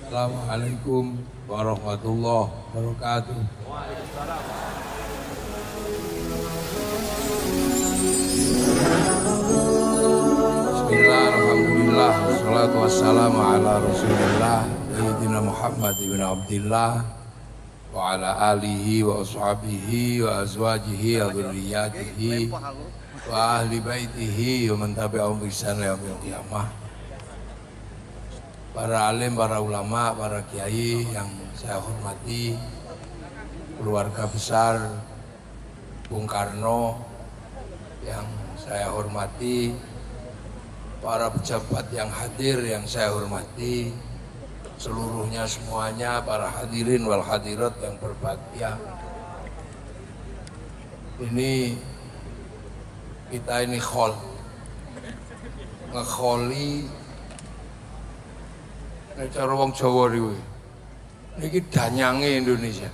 Assalamualaikum warahmatullahi wabarakatuh. Bismillah, alhamdulillah, wassalatu wassalamu ala rasulillah Sayyidina Muhammad ibn Abdillah wa ala alihi wa ashabihi wa azwajihi wa dzurriyyatihi wa ahli baitihi wa man tabi'ahum bi ihsan ila yaumil qiyamah. Para alim, para ulama, para kiai yang saya hormati, keluarga besar Bung Karno yang saya hormati, para pejabat yang hadir yang saya hormati, seluruhnya semuanya, para hadirin wal hadirat yang berbahagia. Ini kita ini ngekholi nek cara wong Jawa riwe. Niki danyange Indonesia.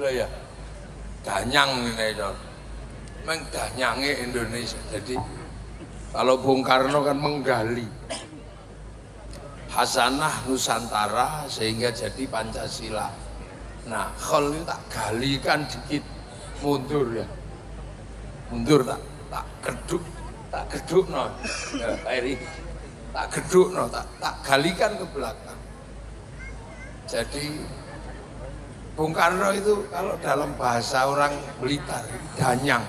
Lha ya. Danyang nek cara. Meng danyange Indonesia. Jadi kalau Bung Karno kan menggali Hasanah Nusantara sehingga jadi Pancasila. Nah, khol ini tak galikan dikit, mundur ya. Mundur tak geduk no. Ya, Eri. Tak geduk no, tak galikan ke belakang. Jadi Bung Karno itu kalau dalam bahasa orang Blitar danyang.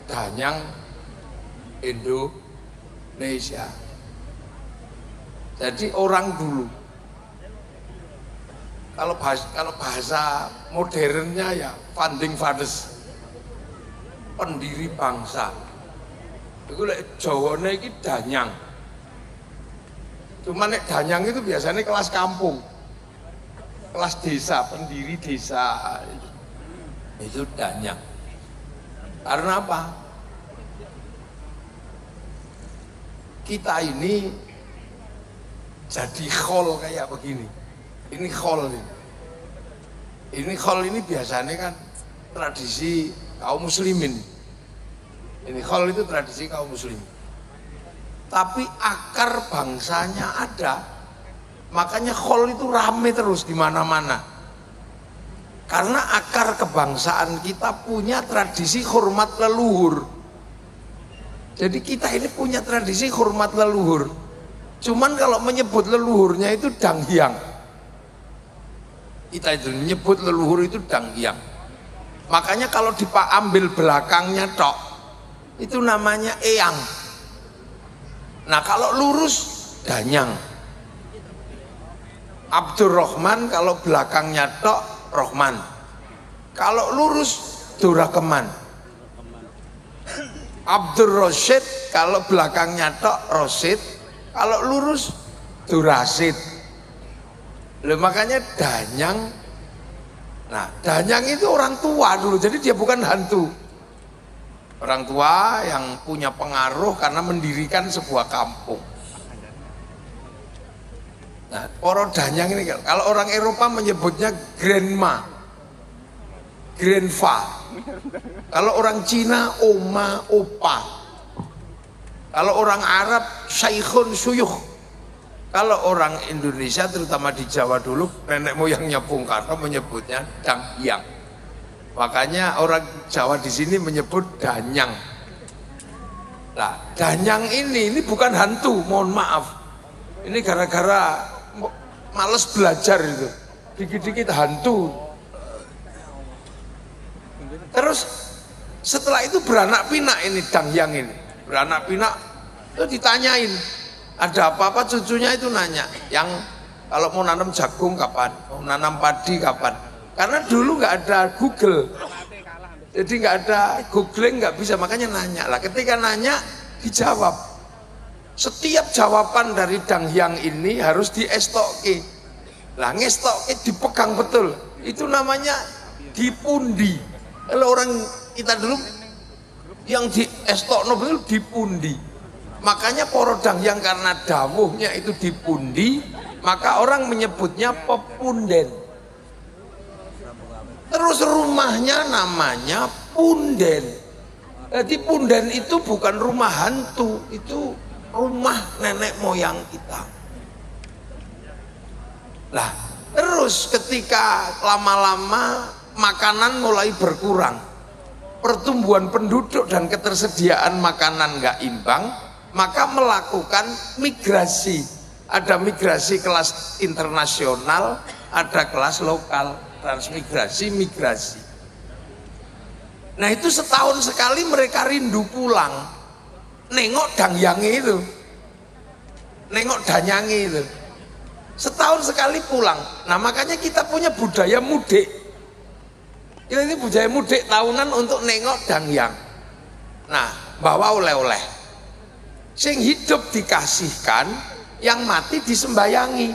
Danyang Indonesia. Jadi orang dulu kalau bahasa modernnya ya founding fathers, pendiri bangsa. Itu lek Jawane iki danyang. Cuma nek danyang itu biasanya kelas kampung. Kelas desa, pendiri desa. Itu danyang. Karena apa? Kita ini jadi khol kayak begini. Ini khol ini. Ini khol ini biasanya kan tradisi kaum muslimin. Ini khol itu tradisi kaum muslim. Tapi akar bangsanya ada. Makanya khol itu rame terus di mana-mana. Karena akar kebangsaan kita punya tradisi hormat leluhur. Jadi kita ini punya tradisi hormat leluhur. Cuman kalau menyebut leluhurnya itu danghyang. Kita itu menyebut leluhur itu danghyang. Makanya kalau diambil belakangnya tok, itu namanya eyang. Nah kalau lurus danyang. Abdurrahman kalau belakangnya tok Rohman. Kalau lurus Durakeman. Abdur Rosyid kalau belakangnya tok Rosyid. Kalau lurus Durasid. Makanya danyang. Nah danyang itu orang tua dulu. Jadi dia bukan hantu. Orang tua yang punya pengaruh karena mendirikan sebuah kampung. Nah, orang danyang ini kalau orang Eropa menyebutnya grandma, grandpa. Kalau orang Cina oma, opa. Kalau orang Arab syaikhun suyuh. Kalau orang Indonesia terutama di Jawa dulu nenek moyangnya Bung Karno menyebutnya danghyang. Makanya orang Jawa di sini menyebut danyang. Nah, danyang ini bukan hantu, mohon maaf. Ini gara-gara males belajar itu. Dikit-dikit hantu. Terus setelah itu beranak pinak ini danghyang ini. Beranak pinak itu ditanyain. Ada apa-apa cucunya itu nanya. Yang kalau mau nanam jagung kapan? Mau nanam padi kapan? Karena dulu nggak ada Google, jadi nggak ada googling, nggak bisa, makanya nanya lah. Ketika nanya dijawab. Setiap jawaban dari danghyang ini harus diestoke. Lah ngestoke dipegang betul. Itu namanya dipundi. Kalau orang kita dulu yang diestokno betul dipundi. Makanya poro danghyang karena dawuhnya itu dipundi, maka orang menyebutnya pepunden. Terus rumahnya namanya punden. Jadi punden itu bukan rumah hantu, itu rumah nenek moyang kita. Lah, terus ketika lama-lama makanan mulai berkurang, pertumbuhan penduduk dan ketersediaan makanan nggak imbang, maka melakukan migrasi. Ada migrasi kelas internasional, ada kelas lokal, transmigrasi, migrasi. Nah itu setahun sekali mereka rindu pulang, nengok dangyange itu, nengok danyange itu. Setahun sekali pulang. Nah makanya kita punya budaya mudik. Ini budaya mudik tahunan untuk nengok dangyang. Nah bawa oleh-oleh. Sing hidup dikasihkan, yang mati disembayangi.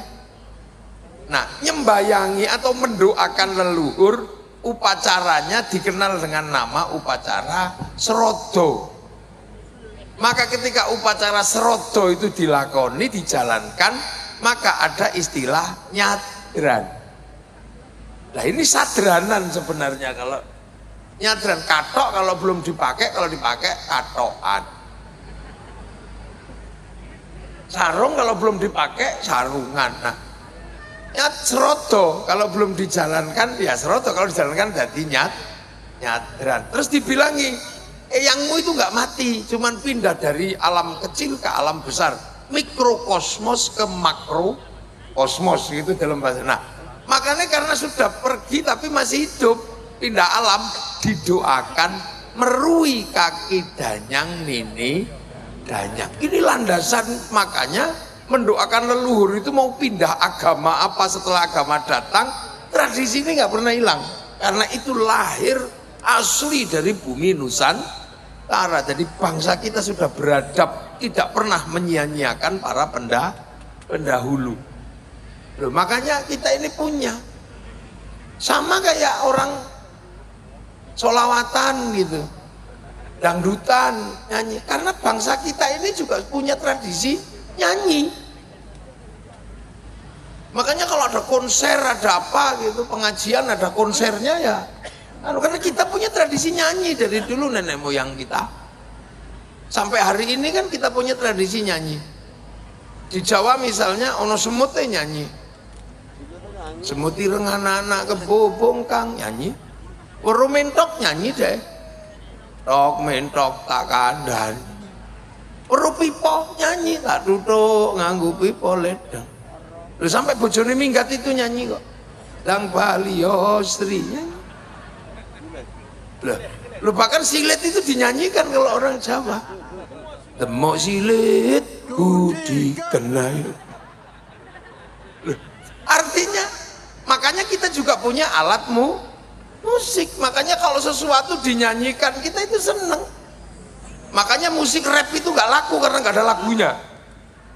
Nah nyembayangi atau mendoakan leluhur, upacaranya dikenal dengan nama upacara serodo. Maka ketika upacara serodo itu dilakoni, dijalankan, maka ada istilah nyadran. Nah ini sadranan sebenarnya. Kalau nyadran, katok kalau belum dipakai, kalau dipakai katokan. Sarung kalau belum dipakai sarungan. Nah serodo kalau belum dijalankan ya serodo, kalau dijalankan jadi nyadran. Terus dibilangi, yangmu itu nggak mati, cuman pindah dari alam kecil ke alam besar, mikrokosmos ke makrokosmos, gitu dalam bahasa. Nah makanya karena sudah pergi tapi masih hidup, pindah alam, didoakan merui kaki danyang nini danyang. Ini landasan, makanya mendoakan leluhur itu mau pindah agama apa setelah agama datang, tradisi ini nggak pernah hilang, karena itu lahir asli dari bumi Nusantara. Jadi bangsa kita sudah beradab, tidak pernah menyia-nyiakan para pendahulu. Loh, makanya kita ini punya, sama kayak orang sholawatan gitu, dangdutan, nyanyi, karena bangsa kita ini juga punya tradisi nyanyi. Makanya kalau ada konser, ada apa gitu, pengajian, ada konsernya ya, karena kita punya tradisi nyanyi dari dulu nenek moyang kita. Sampai hari ini kan kita punya tradisi nyanyi. Di Jawa misalnya ono semut nyanyi, semut ireng anak-anak kebobong kang nyanyi, weru mentok nyanyi deh, tok mentok tak kandan, weru pipo nyanyi tak duduk nganggu pipo ledang. Lu sampai bojone minggat itu nyanyi kok, lang Bali Yosri nyanyi. Lu bahkan silet itu dinyanyikan kalau orang Jawa. Temok silet budi kenai. Artinya, makanya kita juga punya alat musik. Makanya kalau sesuatu dinyanyikan kita itu seneng. Makanya musik rap itu gak laku karena gak ada lagunya.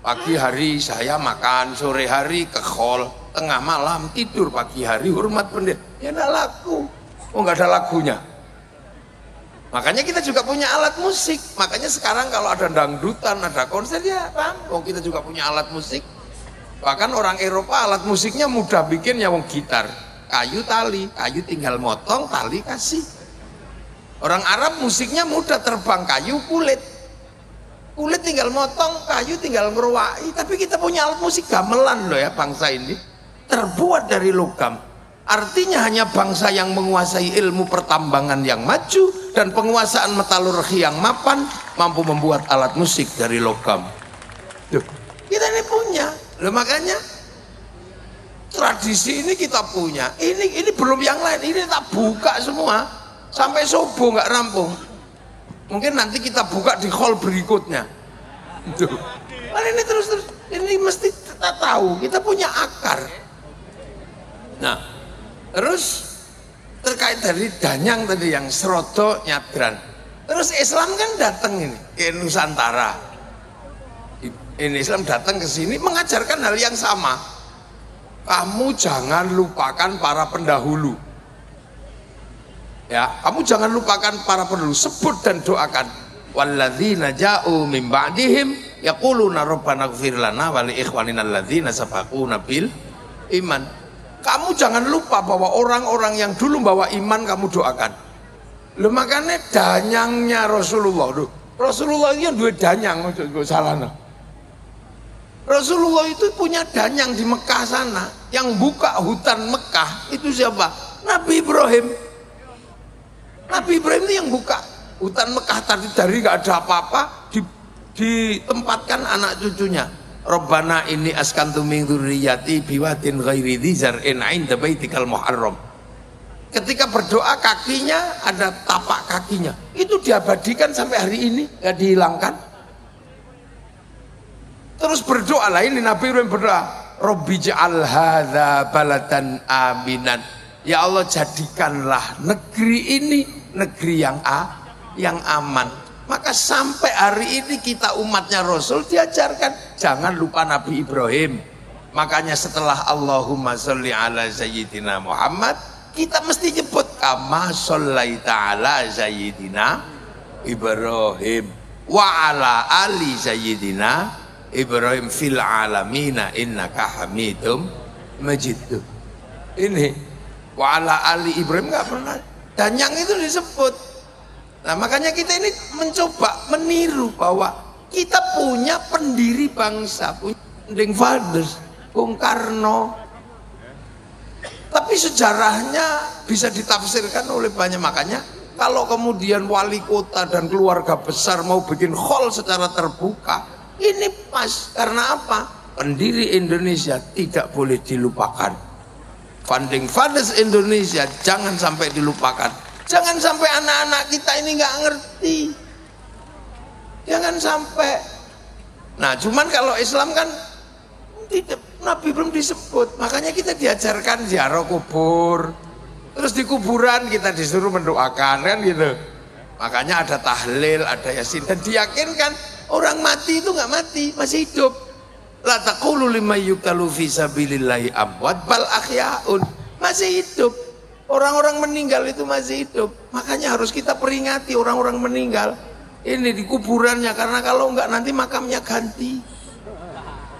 Pagi hari saya makan, sore hari ke hall, tengah malam tidur, pagi hari hormat pendeta. Ya gak laku. Oh gak ada lagunya. Makanya kita juga punya alat musik. Makanya sekarang kalau ada dangdutan, ada konser ya rampung. Kita juga punya alat musik. Bahkan orang Eropa alat musiknya mudah bikin ya, wong gitar, kayu tali, kayu tinggal motong, tali kasih. Orang Arab musiknya mudah, terbang kayu kulit, kulit tinggal motong, kayu tinggal ngeruwai. Tapi kita punya alat musik gamelan loh ya, bangsa ini terbuat dari logam. Artinya hanya bangsa yang menguasai ilmu pertambangan yang maju dan penguasaan metalurgi yang mapan mampu membuat alat musik dari logam. Duh, kita ini punya. Loh, makanya tradisi ini kita punya. Ini belum yang lain. Ini tak buka semua sampai subuh nggak rampung. Mungkin nanti kita buka di hall berikutnya. Duh. Ini terus ini mesti kita tahu. Kita punya akar. Nah. Terus terkait dari danyang tadi yang serodo nyadran. Terus Islam kan datang ini ke Nusantara. Ini Islam datang ke sini mengajarkan hal yang sama. Kamu jangan lupakan para pendahulu. Ya, kamu jangan lupakan para pendahulu. Sebut dan doakan. Walladzina ja'u min ba'dihim yaquluna rabbana ighfir lana wa li ikhwanina alladzina sabaquna bil iman. Kamu jangan lupa bahwa orang-orang yang dulu bawa iman kamu doakan. Loh, makanya danyangnya Rasulullah. Loh, Rasulullah itu yang dua danyang, salah no. Rasulullah itu punya danyang di Mekah sana. Yang buka hutan Mekah itu siapa? Nabi Ibrahim. Nabi Ibrahim itu yang buka hutan Mekah tadi, dari gak ada apa-apa ditempatkan anak cucunya. Rabbana inni askantu min dzurriyyati biwadin ghairi dzi zar'in 'inda baitikal muharram. Ketika berdoa kakinya ada tapak kakinya. Itu diabadikan sampai hari ini, enggak dihilangkan. Terus berdoa lah, ini Nabi Ibrahim berdoa, Rabbi ja'al hadza baladan aminan. Ya Allah, jadikanlah negeri ini negeri yang aman. Maka sampai hari ini kita umatnya Rasul diajarkan jangan lupa Nabi Ibrahim. Makanya setelah Allahumma sholli ala sayyidina Muhammad, kita mesti nyebut kama shollaita ala sayyidina Ibrahim wa ala ali sayyidina Ibrahim fil alamina innaka hamidum majid. Ini wa ala ali Ibrahim nggak pernah, dan yang itu disebut. Nah makanya kita ini mencoba meniru bahwa kita punya pendiri bangsa, punya founding fathers, Bung Karno. Tapi sejarahnya bisa ditafsirkan oleh banyak. Makanya kalau kemudian wali kota dan keluarga besar mau bikin hall secara terbuka, ini pas. Karena apa? Pendiri Indonesia tidak boleh dilupakan. Founding fathers Indonesia jangan sampai dilupakan. Jangan sampai anak-anak kita ini nggak ngerti. Jangan sampai. Nah, cuman kalau Islam kan tidak, Nabi belum disebut. Makanya kita diajarkan ziarah kubur. Terus di kuburan kita disuruh mendoakan kan gitu. Makanya ada tahlil, ada yasin, dan diyakinkan orang mati itu nggak mati, masih hidup. La taqulu liman yuqtalu fi sabilillahi amwat bal ahyaun, masih hidup. Orang-orang meninggal itu masih hidup. Makanya harus kita peringati orang-orang meninggal ini di kuburannya, karena kalau enggak nanti makamnya ganti,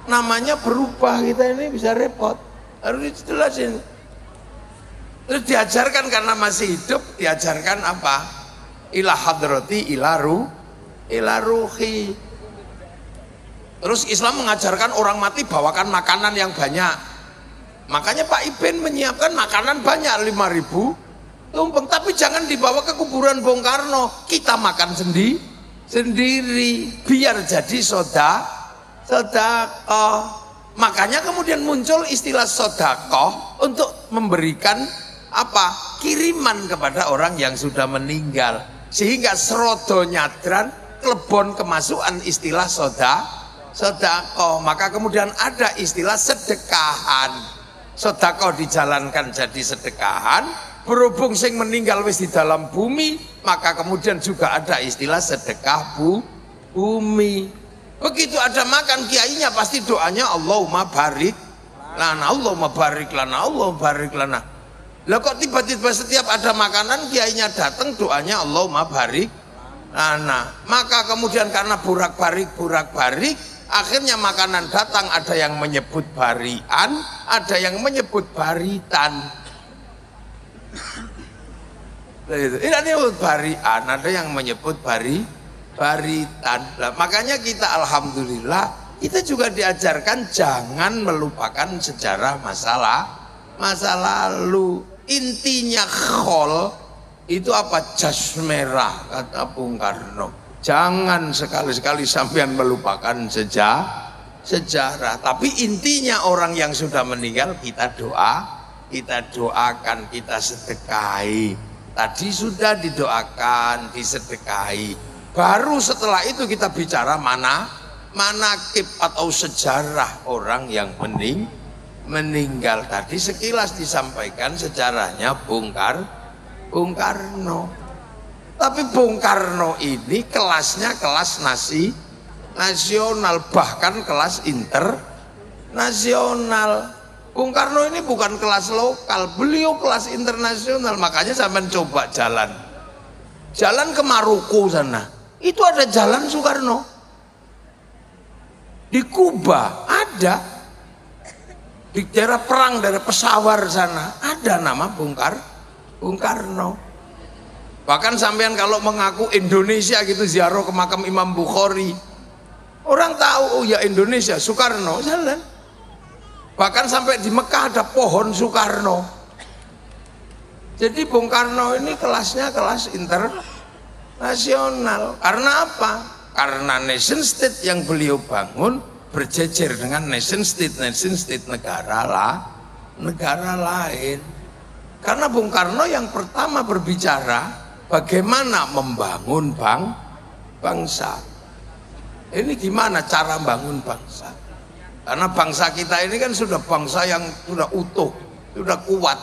namanya berubah, kita ini bisa repot. Harus dijelasin. Terus diajarkan karena masih hidup, diajarkan apa? Ila hadrati ila ruhi. Terus Islam mengajarkan orang mati bawakan makanan yang banyak. Makanya Pak Iben menyiapkan makanan banyak, 5.000 tumpeng. Tapi jangan dibawa ke kuburan Bung Karno, kita makan sendiri biar jadi sodakoh. Makanya kemudian muncul istilah sodakoh untuk memberikan apa? Kiriman kepada orang yang sudah meninggal, sehingga serodo nyadran klebon kemasukan istilah sodakoh. Maka kemudian ada istilah sedekahan. Sedekah dijalankan jadi sedekahan. Berhubung sing meninggal wis di dalam bumi, maka kemudian juga ada istilah sedekah bumi. Begitu ada makan, kiainya pasti doanya Allahumma barik lana, Allahumma barik lana, Allahumma barik lana. Lah kok tiba-tiba setiap ada makanan kiainya datang doanya Allahumma barik lana. Maka kemudian karena burak-barik akhirnya makanan datang, ada yang menyebut barian, ada yang menyebut baritan. Ini menyebut barian, ada yang menyebut baritan. Nah, makanya kita alhamdulillah kita juga diajarkan jangan melupakan sejarah masa lalu. Intinya khol itu apa? Jas merah, kata Bung Karno. Jangan sekali-sekali sampean melupakan sejarah. Tapi intinya orang yang sudah meninggal kita doakan, kita sedekahi. Tadi sudah didoakan, disedekahi. Baru setelah itu kita bicara manaqib atau sejarah orang yang meninggal. Tadi sekilas disampaikan sejarahnya Bung Karno. Tapi Bung Karno ini kelasnya kelas nasional, bahkan kelas internasional. Bung Karno ini bukan kelas lokal, beliau kelas internasional. Makanya sampai coba jalan ke Maroko sana, itu ada jalan Soekarno. Di Kuba ada, di daerah perang dari Pesawar sana ada nama Bung Karno. Bahkan sampean kalau mengaku Indonesia gitu ziarah ke makam Imam Bukhari, orang tahu tahu, oh ya Indonesia, Soekarno jalan. Bahkan sampai di Mekah ada pohon Soekarno. Jadi Bung Karno ini kelasnya kelas internasional. Karena apa? Karena nation state yang beliau bangun berjejer dengan nation state negara lain. Karena Bung Karno yang pertama berbicara bagaimana membangun bangsa. Ini gimana cara membangun bangsa? Karena bangsa kita ini kan sudah bangsa yang sudah utuh, sudah kuat.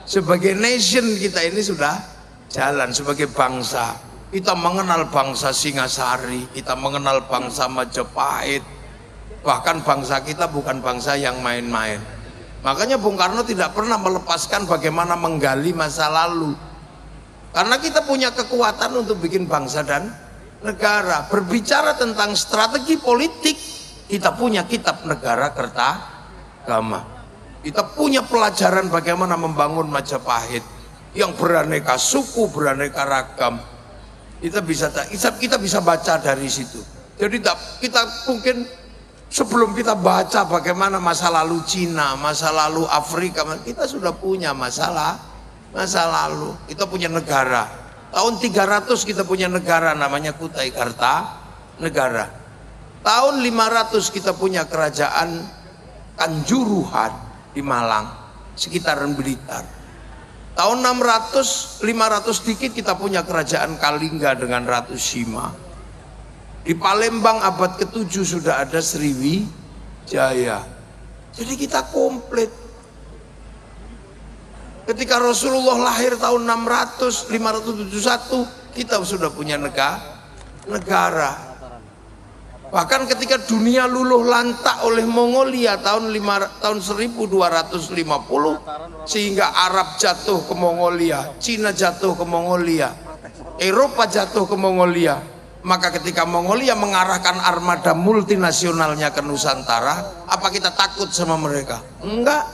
Sebagai nation kita ini sudah jalan sebagai bangsa. Kita mengenal bangsa Singasari, kita mengenal bangsa Majapahit. Bahkan bangsa kita bukan bangsa yang main-main. Makanya Bung Karno tidak pernah melepaskan bagaimana menggali masa lalu. Karena kita punya kekuatan untuk bikin bangsa dan negara. Berbicara tentang strategi politik, kita punya kitab Negara Kertagama. Kita punya pelajaran bagaimana membangun Majapahit yang beraneka suku, beraneka ragam. Kita bisa baca dari situ. Jadi kita mungkin sebelum kita baca bagaimana masa lalu Cina, masa lalu Afrika, kita sudah punya masa lalu. Kita punya negara. Tahun 300 kita punya negara namanya Kutai Kartanegara. Tahun 500 kita punya kerajaan Kanjuruhan di Malang, sekitaran Blitar. Tahun 500 dikit kita punya kerajaan Kalingga dengan Ratu Sima. Di Palembang abad ke-7 sudah ada Sriwijaya. Jadi kita komplit. Ketika Rasulullah lahir tahun 571 kita sudah punya negara. Bahkan ketika dunia luluh lantak oleh Mongolia tahun 1250 sehingga Arab jatuh ke Mongolia, Cina jatuh ke Mongolia, Eropa jatuh ke Mongolia, maka ketika Mongolia mengarahkan armada multinasionalnya ke Nusantara, apa kita takut sama mereka? Enggak.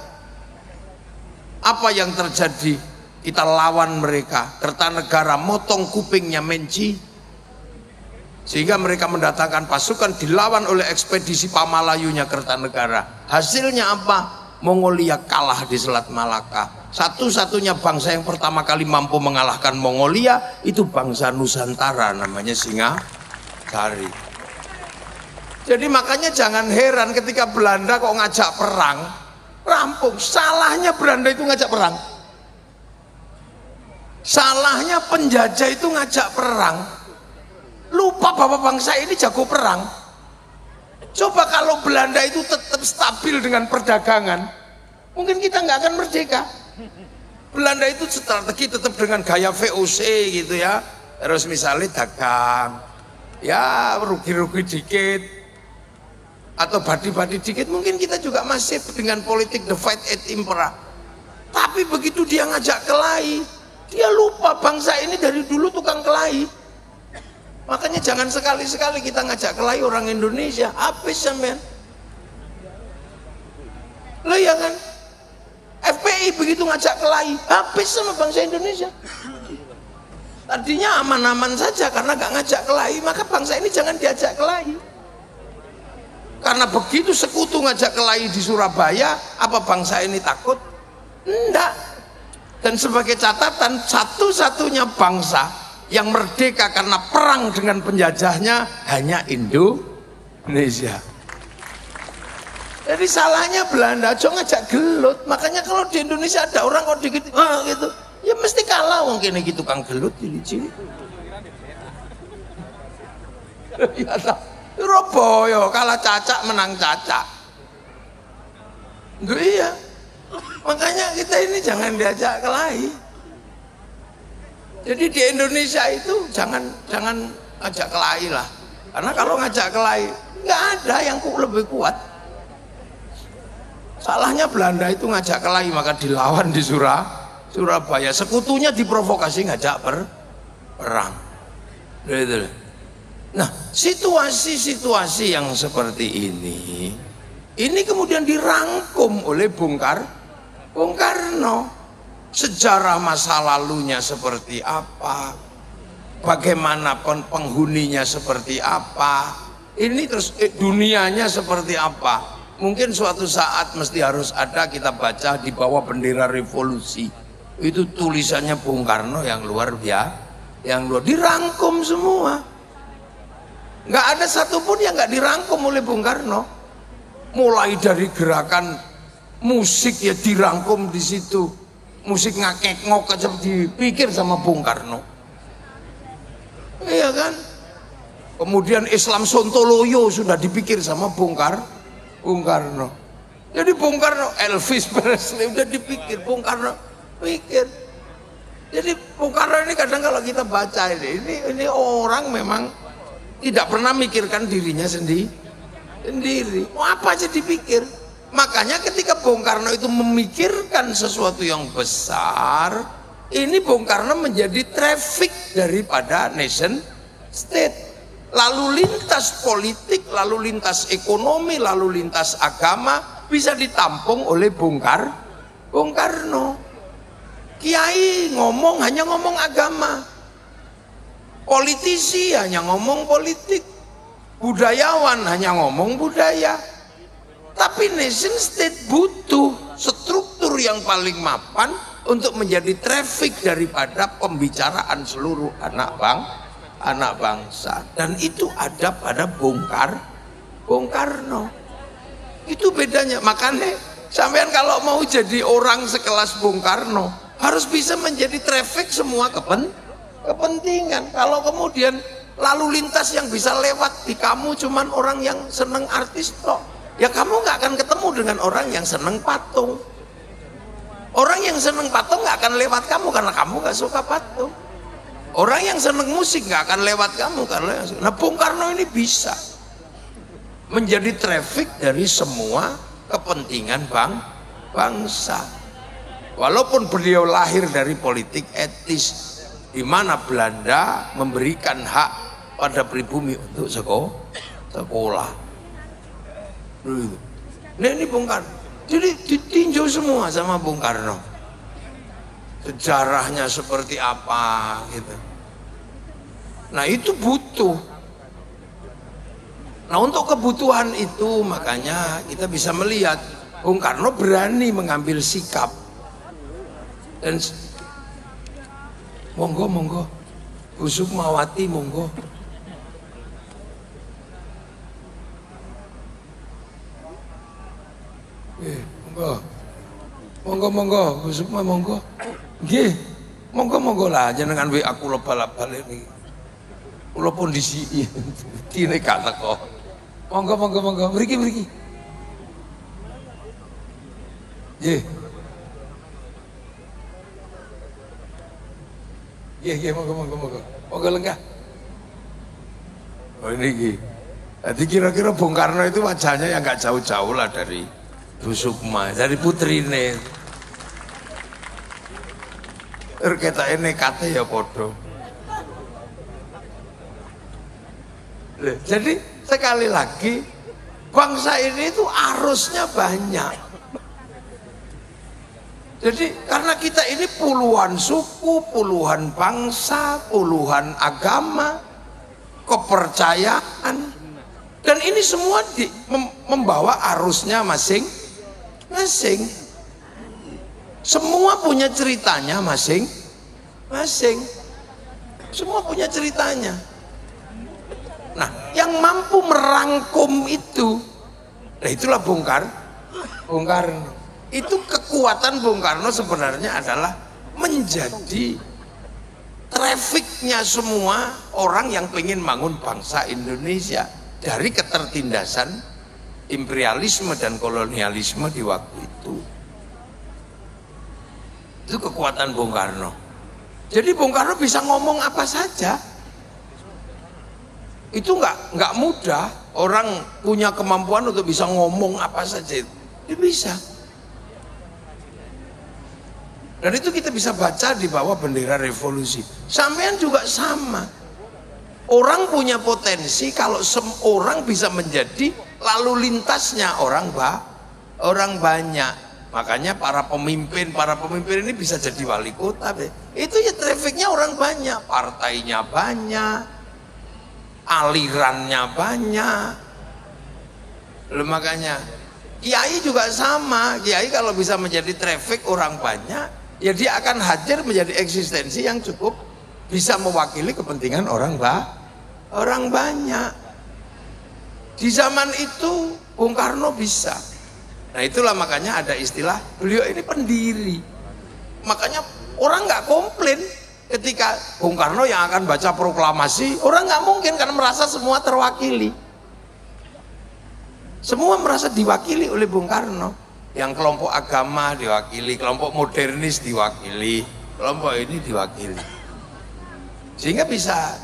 Apa yang terjadi? Kita lawan mereka. Kertanegara motong kupingnya Menci, sehingga mereka mendatangkan pasukan, dilawan oleh ekspedisi Pamalayunya Kertanegara. Hasilnya apa? Mongolia kalah di Selat Malaka. Satu-satunya bangsa yang pertama kali mampu mengalahkan Mongolia itu bangsa Nusantara, namanya Singasari. Jadi makanya jangan heran ketika Belanda kok ngajak perang, rampung. Salahnya Belanda itu ngajak perang. Salahnya penjajah itu ngajak perang. Lupa bahwa bangsa ini jago perang. Coba kalau Belanda itu tetap stabil dengan perdagangan, mungkin kita nggak akan merdeka. Belanda itu strategi tetap dengan gaya VOC gitu ya. Terus misalnya dagang, ya rugi-rugi dikit, atau badi-badi dikit, mungkin kita juga masih dengan politik divide et impera. Tapi begitu dia ngajak kelahi, dia lupa bangsa ini dari dulu tukang kelahi. Makanya jangan sekali-sekali kita ngajak kelahi orang Indonesia, habis sampean. Lo ya kan? FPI begitu ngajak kelahi, habis sama bangsa Indonesia. Tadinya aman-aman saja karena gak ngajak kelahi, maka bangsa ini jangan diajak kelahi. Karena begitu sekutu ngajak kelahi di Surabaya, apa bangsa ini takut? Enggak. Dan sebagai catatan, satu-satunya bangsa yang merdeka karena perang dengan penjajahnya hanya Indonesia. Jadi salahnya Belanda, jangan ngajak gelut. Makanya kalau di Indonesia ada orang kok dikit gitu, ya mesti kalah wong kene iki tukang gelut cilik-cilik. Ya ta. Surabaya kalah cacak menang cacak. Enggak iya. Makanya kita ini jangan diajak kelahi. Jadi di Indonesia itu jangan ajak kelahi lah. Karena kalau ngajak kelahi nggak ada yang lebih kuat. Salahnya Belanda itu ngajak kelahi maka dilawan di Surabaya. Sekutunya diprovokasi ngajak perang. Gitu. Nah, situasi-situasi yang seperti ini kemudian dirangkum oleh Bung Karno. Sejarah masa lalunya seperti apa, bagaimana penghuninya seperti apa, Ini terus dunianya seperti apa? Mungkin suatu saat mesti harus ada kita baca di bawah bendera revolusi. Itu tulisannya Bung Karno yang luar biasa, yang luar dirangkum semua. Nggak ada satupun yang nggak dirangkum oleh Bung Karno. Mulai dari gerakan musik ya dirangkum di situ. Musik ngakek ngok aja dipikir sama Bung Karno. Iya kan? Kemudian Islam Sontoloyo sudah dipikir sama Bung Karno. Jadi Bung Karno, Elvis Presley udah dipikir, Bung Karno pikir. Jadi Bung Karno ini kadang kalau kita baca ini orang memang tidak pernah mikirkan dirinya sendiri. Mau apa aja dipikir. Makanya ketika Bung Karno itu memikirkan sesuatu yang besar, ini Bung Karno menjadi traffic daripada nation state. Lalu lintas politik, lalu lintas ekonomi, lalu lintas agama bisa ditampung oleh Bung Karno. Kiai ngomong hanya ngomong agama, politisi hanya ngomong politik, budayawan hanya ngomong budaya. Tapi nation state butuh struktur yang paling mapan untuk menjadi traffic daripada pembicaraan seluruh anak bangsa. Dan itu ada pada Bung Karno. Itu bedanya. Makanya sampean kalau mau jadi orang sekelas Bung Karno harus bisa menjadi traffic semua kepentingan. Kalau kemudian lalu lintas yang bisa lewat di kamu cuman orang yang seneng artis tok, ya kamu nggak akan ketemu dengan orang yang seneng patung. Orang yang seneng patung nggak akan lewat kamu karena kamu nggak suka patung. Orang yang seneng musik nggak akan lewat kamu karena. Nah, Bung Karno ini bisa menjadi traffic dari semua kepentingan bangsa. Walaupun beliau lahir dari politik etis, di mana Belanda memberikan hak pada pribumi untuk sekolah. Nah, ini Bung Karno. Jadi ditinjau semua sama Bung Karno. Sejarahnya seperti apa gitu. Nah, itu butuh. Nah, untuk kebutuhan itu makanya kita bisa melihat Bung Karno berani mengambil sikap. Dan monggo Bu Sukmawati monggo. Monggo Bu Sukma monggo. Nggih, monggo lah jenengan WA kula bal-balik niki. Kula pun disi dine gak teko. Monggo mriki. Nggih. Nggih, monggo. Monggo lenggah. Oh ini. Jadi kira-kira Bung Karno itu wajahnya yang gak jauh-jauh lah dari Bu Sukma, dari putrine. Terketa ini kata ya podo. Jadi sekali lagi bangsa ini itu arusnya banyak. Jadi karena kita ini puluhan suku, puluhan bangsa, puluhan agama, kepercayaan, dan ini semua membawa arusnya masing-masing. Semua punya ceritanya masing-masing. Semua punya ceritanya. Nah, yang mampu merangkum itu, nah itulah Bung Karno. Itu kekuatan Bung Karno sebenarnya adalah menjadi trafficnya semua orang yang pengen bangun bangsa Indonesia dari ketertindasan imperialisme dan kolonialisme di waktu itu. Itu kekuatan Bung Karno. Jadi Bung Karno bisa ngomong apa saja. Itu nggak mudah orang punya kemampuan untuk bisa ngomong apa saja. Dia bisa. Dan itu kita bisa baca di bawah bendera revolusi. Sampean juga sama. Orang punya potensi kalau orang bisa menjadi lalu lintasnya orang banyak. Makanya para pemimpin ini bisa jadi wali kota. Itu ya trafficnya orang banyak, partainya banyak, alirannya banyak. Loh, makanya kiai juga sama. Kiai kalau bisa menjadi traffic orang banyak, ya dia akan hadir menjadi eksistensi yang cukup bisa mewakili kepentingan orang banyak. Di zaman itu Bung Karno bisa. Nah itulah makanya ada istilah beliau ini pendiri. Makanya orang nggak komplain ketika Bung Karno yang akan baca proklamasi, orang nggak mungkin karena merasa semua terwakili. Semua merasa diwakili oleh Bung Karno. Yang kelompok agama diwakili, kelompok modernis diwakili, kelompok ini diwakili. Sehingga bisa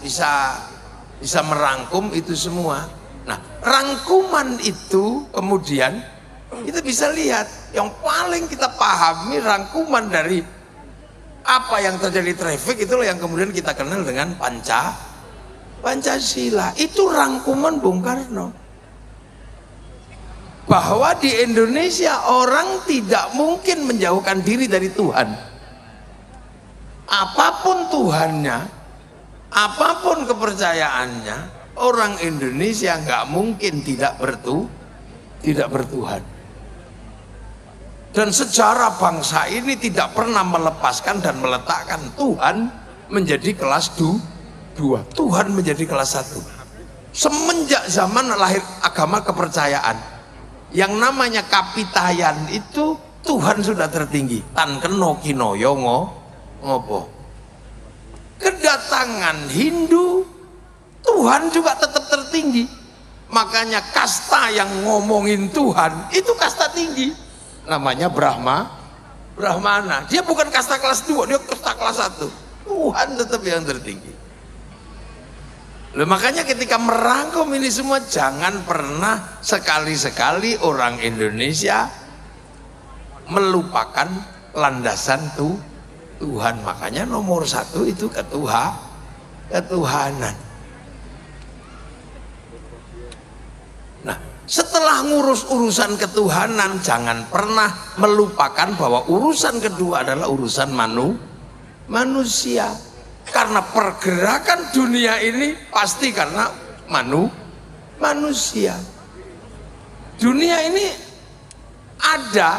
merangkum itu semua. Nah, rangkuman itu kemudian kita bisa lihat yang paling kita pahami rangkuman dari apa yang terjadi traffic itulah yang kemudian kita kenal dengan Pancasila. Itu rangkuman Bung Karno. Bahwa di Indonesia orang tidak mungkin menjauhkan diri dari Tuhan. Apapun Tuhannya, apapun kepercayaannya, orang Indonesia nggak mungkin tidak bertuhan. Dan sejarah bangsa ini tidak pernah melepaskan dan meletakkan Tuhan menjadi kelas 2, Tuhan menjadi kelas 1. Semenjak zaman lahir agama kepercayaan, yang namanya kapitayan itu Tuhan sudah tertinggi. Tan keno kinoyo ngopo. Kedatangan Hindu, Tuhan juga tetap tertinggi. Makanya kasta yang ngomongin Tuhan itu kasta tinggi. Namanya Brahmana. Dia bukan kasta kelas 2, dia kasta kelas 1. Tuhan tetap yang tertinggi. Loh, makanya ketika merangkum ini semua, jangan pernah sekali-sekali orang Indonesia melupakan landasan Tuhan. Makanya nomor 1 itu ketuhanan. Nah, setelah ngurus urusan ketuhanan, jangan pernah melupakan bahwa urusan kedua adalah urusan manusia. Karena pergerakan dunia ini pasti karena manusia. Dunia ini ada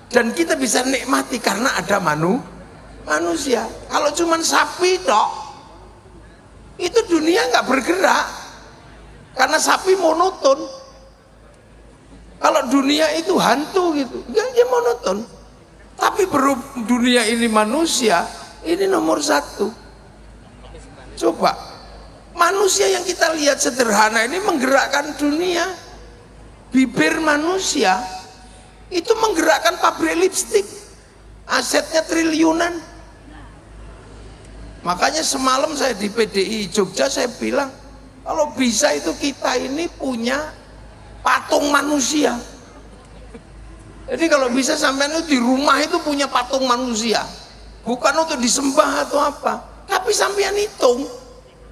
dan kita bisa nikmati karena ada manusia. Kalau cuman sapi tok, itu dunia nggak bergerak karena sapi monoton. Kalau dunia itu hantu gitu, dia monoton. Tapi berhubung dunia ini manusia, ini nomor 1. Coba manusia yang kita lihat sederhana ini menggerakkan dunia. Bibir manusia itu menggerakkan pabrik lipstik, asetnya triliunan. Makanya semalam saya di PDI Jogja, saya bilang kalau bisa itu kita ini punya patung manusia. Jadi kalau bisa sampean itu di rumah itu punya patung manusia, bukan untuk disembah atau apa, tapi sampean hitung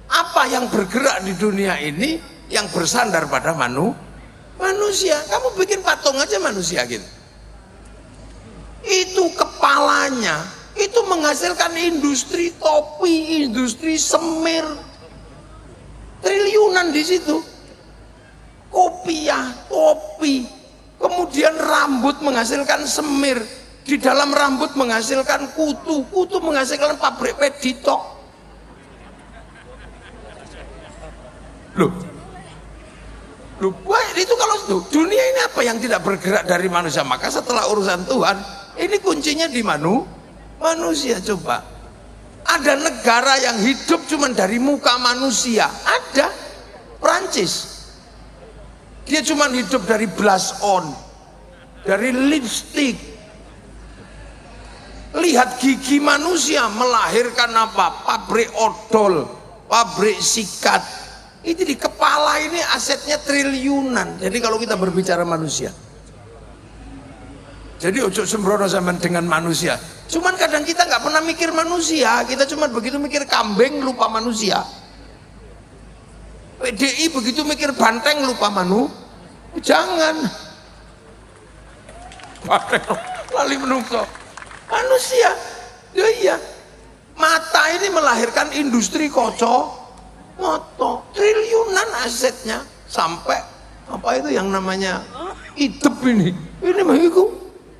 apa yang bergerak di dunia ini yang bersandar pada manusia. Kamu bikin patung aja manusia gitu. Itu kepalanya itu menghasilkan industri topi, industri semir, triliunan di situ. Kopiah, topi, kemudian rambut menghasilkan semir, di dalam rambut menghasilkan kutu menghasilkan pabrik peditok. Loh, itu kalau dunia ini apa yang tidak bergerak dari manusia? Maka setelah urusan Tuhan, ini kuncinya di manusia. Coba, ada negara yang hidup cuma dari muka manusia, ada. Prancis, dia cuma hidup dari blush on, dari lipstick. Lihat gigi manusia melahirkan apa? Pabrik odol, pabrik sikat. Itu di kepala ini asetnya triliunan. Jadi kalau kita berbicara manusia, jadi ojo sembrono zaman dengan manusia. Cuman kadang kita nggak pernah mikir manusia, kita cuma begitu mikir kambing lupa manusia. PDI begitu mikir banteng lupa jangan. Banteng lali menungso. Manusia, ya iya. Mata ini melahirkan industri moto triliunan asetnya sampai apa itu yang namanya hidup ini mah itu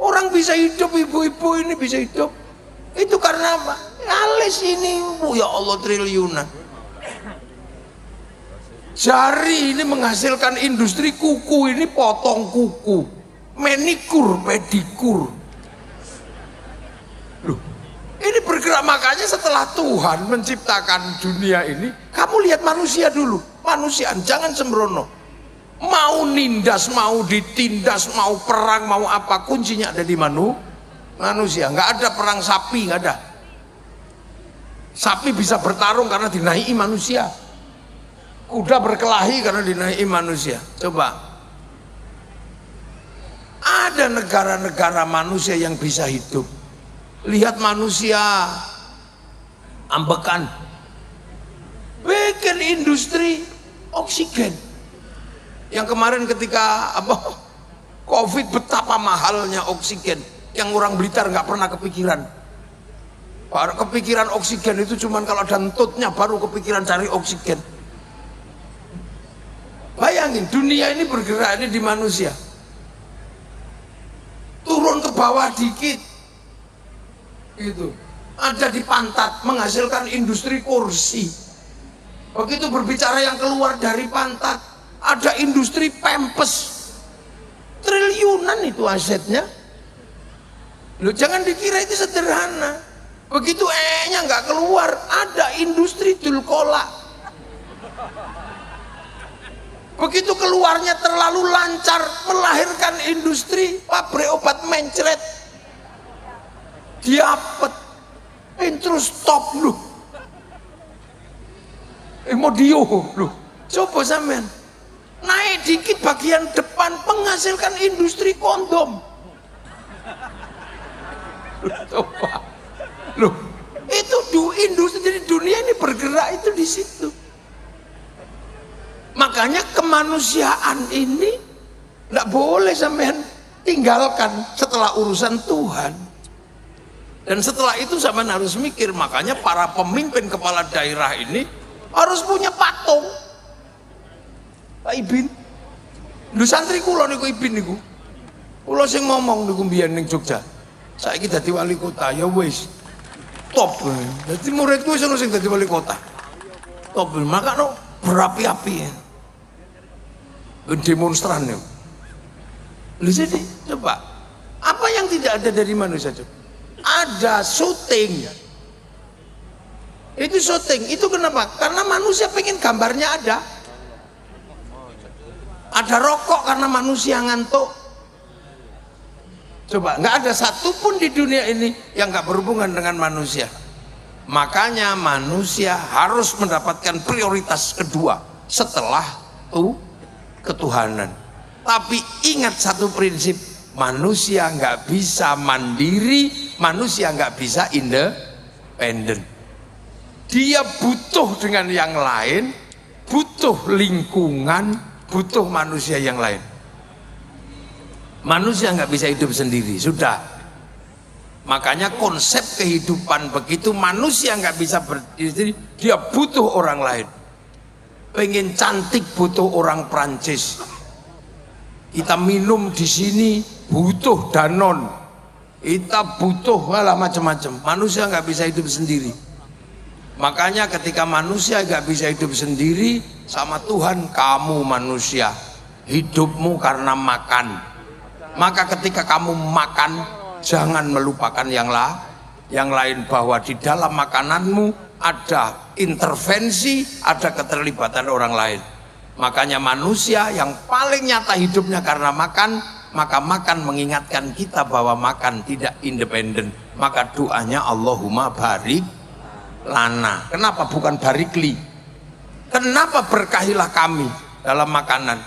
orang bisa hidup, ibu-ibu ini bisa hidup itu karena apa? Alis ini ya Allah triliunan. Jari ini menghasilkan industri kuku ini, potong kuku, manikur, pedikur. Loh, ini bergerak. Makanya setelah Tuhan menciptakan dunia ini, kamu lihat manusia dulu, manusiaan jangan sembrono. Mau nindas, mau ditindas, mau perang, mau apa, kuncinya ada di manusia. Nggak ada perang sapi, nggak ada. Sapi bisa bertarung karena dinaiki manusia. Kuda berkelahi karena dinaiki manusia. Coba, ada negara-negara manusia yang bisa hidup. Lihat manusia ambekan, bikin industri oksigen. Yang kemarin ketika COVID, betapa mahalnya oksigen, yang orang Blitar nggak pernah kepikiran. Baru kepikiran oksigen itu cuman kalau ada entutnya baru kepikiran cari oksigen. Bayangin, dunia ini bergerak ini di manusia. Turun ke bawah dikit, gitu. Ada di pantat, menghasilkan industri kursi. Begitu berbicara yang keluar dari pantat, ada industri pempes. Triliunan itu asetnya. Loh, jangan dikira itu sederhana. Begitu nya nggak keluar, ada industri dulkola. Begitu keluarnya terlalu lancar, melahirkan industri pabrik obat mencret. Diapet, terus stop lu. Mau dio lu. Coba sampean naik dikit bagian depan, menghasilkan industri kondom. Coba, lu itu industri. Jadi dunia ini bergerak itu di situ. Makanya kemanusiaan ini tidak boleh sampean tinggalkan setelah urusan Tuhan. Dan setelah itu sampean harus mikir. Makanya para pemimpin kepala daerah ini harus punya patung. Pak Ibin, lu santri kula niku Ibin niku. Kula sing ngomong niku mbiyen ning Jogja. Saiki dadi wali kota ya wis. Top. Dadi muridku wis ono sing dadi wali kota. Top. Maka no berapi-api. Demonstran ya. Lu jadi coba, apa yang tidak ada dari manusia? Coba ada syuting. Itu syuting, itu kenapa? Karena manusia pengen gambarnya ada. Ada rokok karena manusia ngantuk. Coba, nggak ada satupun di dunia ini yang nggak berhubungan dengan manusia. Makanya manusia harus mendapatkan prioritas kedua setelah ketuhanan. Tapi ingat satu prinsip, manusia nggak bisa mandiri, manusia nggak bisa independen. Dia butuh dengan yang lain, butuh lingkungan, butuh manusia yang lain. Manusia nggak bisa hidup sendiri, sudah. Makanya konsep kehidupan begitu, manusia nggak bisa berdiri, dia butuh orang lain. Pengen cantik butuh orang Prancis. Kita minum di sini butuh Danon. Kita butuh macam-macam. Manusia nggak bisa hidup sendiri. Makanya ketika manusia nggak bisa hidup sendiri, sama Tuhan, kamu manusia hidupmu karena makan. Maka ketika kamu makan, jangan melupakan yang lain, bahwa di dalam makananmu ada intervensi, ada keterlibatan orang lain. Makanya manusia yang paling nyata hidupnya karena makan, maka makan mengingatkan kita bahwa makan tidak independen. Maka doanya Allahumma barik lana. Kenapa bukan barikli? Kenapa berkahilah kami dalam makanan?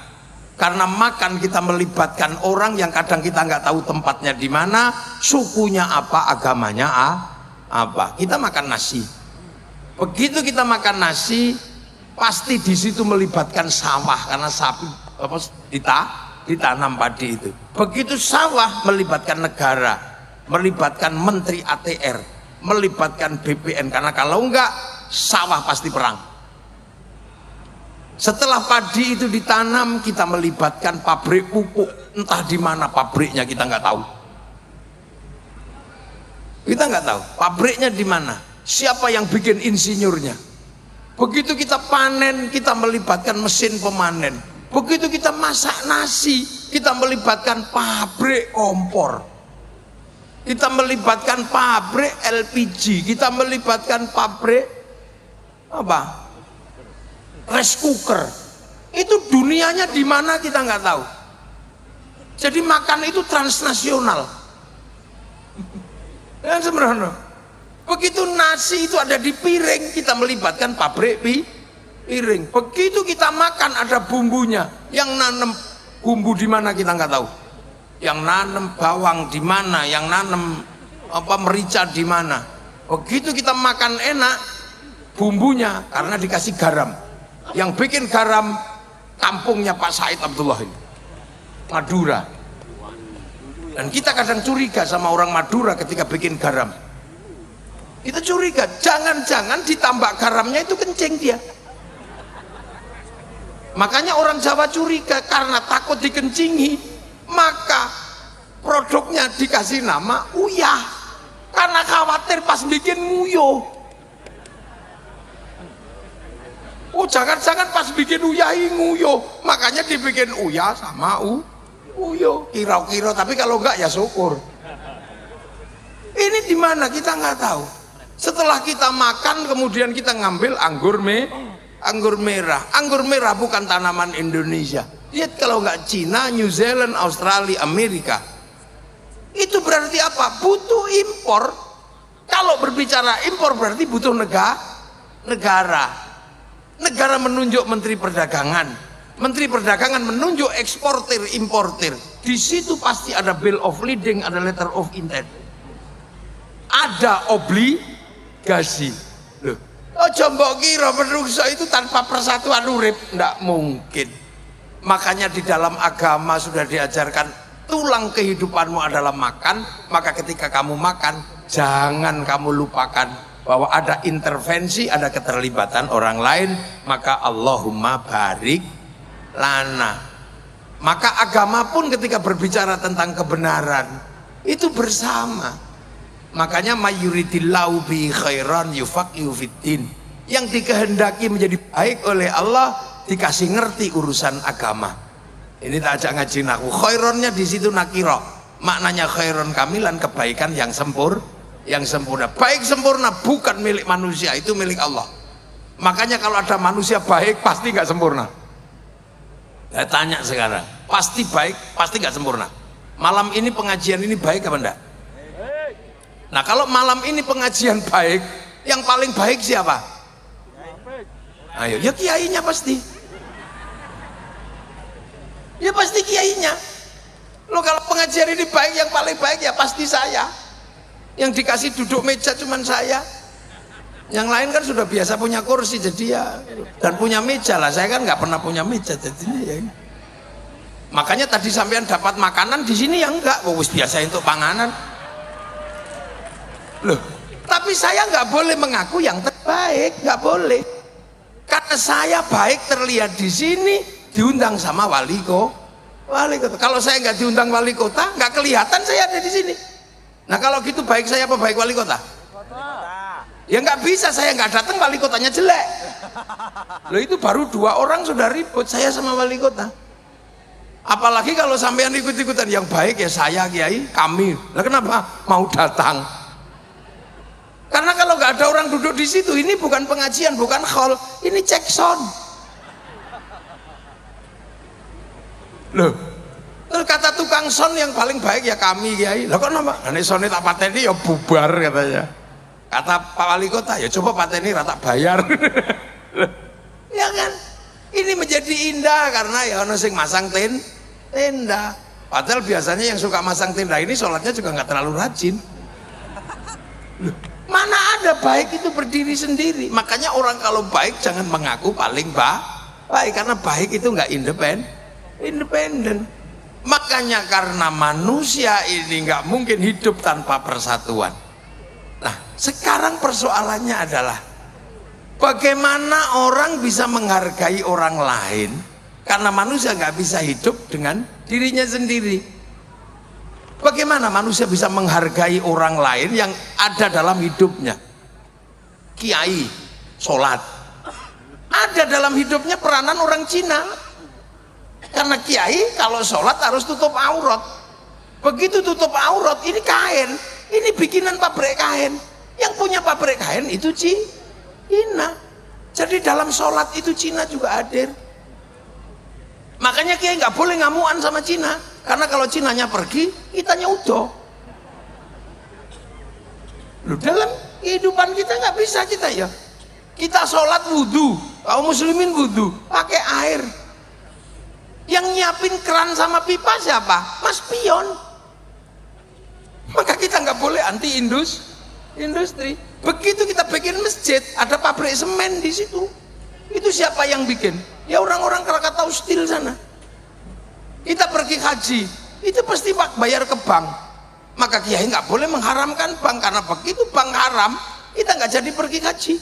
Karena makan kita melibatkan orang yang kadang kita nggak tahu tempatnya di mana, sukunya apa, agamanya apa. Kita makan nasi. Begitu kita makan nasi, pasti di situ melibatkan sawah karena sapi ditanam padi itu. Begitu sawah melibatkan negara, melibatkan menteri ATR, melibatkan BPN, karena kalau enggak sawah pasti perang. Setelah padi itu ditanam, kita melibatkan pabrik pupuk. Entah di mana pabriknya kita nggak tahu. Kita nggak tahu pabriknya di mana. Siapa yang bikin insinyurnya? Begitu kita panen, kita melibatkan mesin pemanen. Begitu kita masak nasi, kita melibatkan pabrik kompor. Kita melibatkan pabrik LPG. Kita melibatkan pabrik apa? Rice cooker. Itu dunianya di mana kita nggak tahu. Jadi makan itu transnasional. Dan sebenarnya begitu nasi itu ada di piring, kita melibatkan pabrik piring. Begitu kita makan ada bumbunya. Yang nanam bumbu di mana kita nggak tahu. Yang nanam bawang di mana, yang nanam merica di mana. Begitu kita makan enak, bumbunya karena dikasih garam. Yang bikin garam kampungnya Pak Said Abdullah ini, Madura. Dan kita kadang curiga sama orang Madura ketika bikin garam. Kita curiga, jangan-jangan ditambah garamnya itu kencing dia. Makanya orang Jawa curiga, karena takut dikencingi, maka produknya dikasih nama uyah, karena khawatir pas bikin nguyuh. Oh, jangan-jangan pas bikin uyah nguyuh, makanya dibikin uyah sama uyuh, kira-kira. Tapi kalau enggak ya syukur. Ini di mana kita nggak tahu. Setelah kita makan, kemudian kita ngambil anggur merah. Anggur merah bukan tanaman Indonesia. Lihat kalau nggak Cina, New Zealand, Australia, Amerika. Itu berarti apa? Butuh impor. Kalau berbicara impor berarti butuh negara. Negara menunjuk Menteri Perdagangan. Menteri Perdagangan menunjuk eksportir, importir. Di situ pasti ada bill of lading, ada letter of intent. Ada obligasi. Loh, mbok kira menungso itu tanpa persatuan urip, ndak mungkin. Makanya di dalam agama sudah diajarkan tulang kehidupanmu adalah makan. Maka ketika kamu makan, jangan kamu lupakan bahwa ada intervensi, ada keterlibatan orang lain. Maka Allahumma barik lana. Maka agama pun ketika berbicara tentang kebenaran itu bersama. Makanya mayuridillahu bi khairan yufaqihu fiddin. Yang dikehendaki menjadi baik oleh Allah dikasih ngerti urusan agama. Ini tak ajak ngaji naku. Khaironnya di situ nakiro. Maknanya khairon kamilan, kebaikan yang sempurna. Baik sempurna bukan milik manusia, itu milik Allah. Makanya kalau ada manusia baik pasti nggak sempurna. Saya tanya sekarang, pasti baik, pasti nggak sempurna. Malam ini pengajian ini baik apa enggak? Nah, kalau malam ini pengajian baik, yang paling baik siapa? Ayo, ya kiainya pasti. Ya pasti kiainya. Loh, kalau pengajian ini baik, yang paling baik ya pasti saya. Yang dikasih duduk meja cuman saya. Yang lain kan sudah biasa punya kursi, jadi ya, dan punya meja lah. Saya kan nggak pernah punya meja, jadinya ya. Makanya tadi sampean dapat makanan di sini ya enggak, wis biasa untuk panganan. Loh, tapi saya nggak boleh mengaku yang terbaik, nggak boleh. Karena saya baik terlihat di sini, diundang sama wali kota. Kalau saya nggak diundang wali kota, nggak kelihatan saya ada di sini. Nah, kalau gitu baik saya apa baik wali kota? Ya nggak bisa, saya nggak datang wali kotanya jelek. Loh, itu baru 2 orang sudah ribut, saya sama wali kota. Apalagi kalau sampean ikut-ikutan, yang baik ya saya, kiai, kami. Lah kenapa mau datang? Karena kalau nggak ada orang duduk di situ, ini bukan pengajian, bukan khol, ini cek sound. Loh, terus kata tukang sound yang paling baik ya kami, kiai. Lah kok nama? Ane soundnya tak pateni ya bubar katanya. Kata Pak Wali Kota, ya coba pateni rata bayar. Ya kan? Ini menjadi indah karena ya ono sing masang tenda. Padahal biasanya yang suka masang tenda ini sholatnya juga nggak terlalu rajin. Loh, mana ada baik itu berdiri sendiri. Makanya orang kalau baik jangan mengaku paling baik, karena baik itu nggak independen. Makanya karena manusia ini nggak mungkin hidup tanpa persatuan. Nah, sekarang persoalannya adalah Bagaimana orang bisa menghargai orang lain? Karena manusia nggak bisa hidup dengan dirinya sendiri. Bagaimana manusia bisa menghargai orang lain yang ada dalam hidupnya? Kiai sholat, ada dalam hidupnya peranan orang Cina. Karena kiai kalau sholat harus tutup aurat. Begitu tutup aurat, ini kain, ini bikinan pabrik kain. Yang punya pabrik kain itu Cina. Jadi dalam sholat itu Cina juga hadir. Makanya kiai nggak boleh ngamuan sama Cina, karena kalau Cinanya pergi, kitanya udah. Lu dalam kehidupan kita nggak bisa kita ya. Kita sholat wudhu, kaum muslimin wudhu pakai air. Yang nyiapin keran sama pipa siapa? Mas Pion. Maka kita nggak boleh anti industri. Begitu kita bikin masjid, ada pabrik semen di situ. Itu siapa yang bikin? Ya orang-orang Krakatau Steel sana. Kita pergi haji, itu pasti bayar ke bank. Maka kiai nggak boleh mengharamkan bank, karena begitu bank haram, kita nggak jadi pergi haji.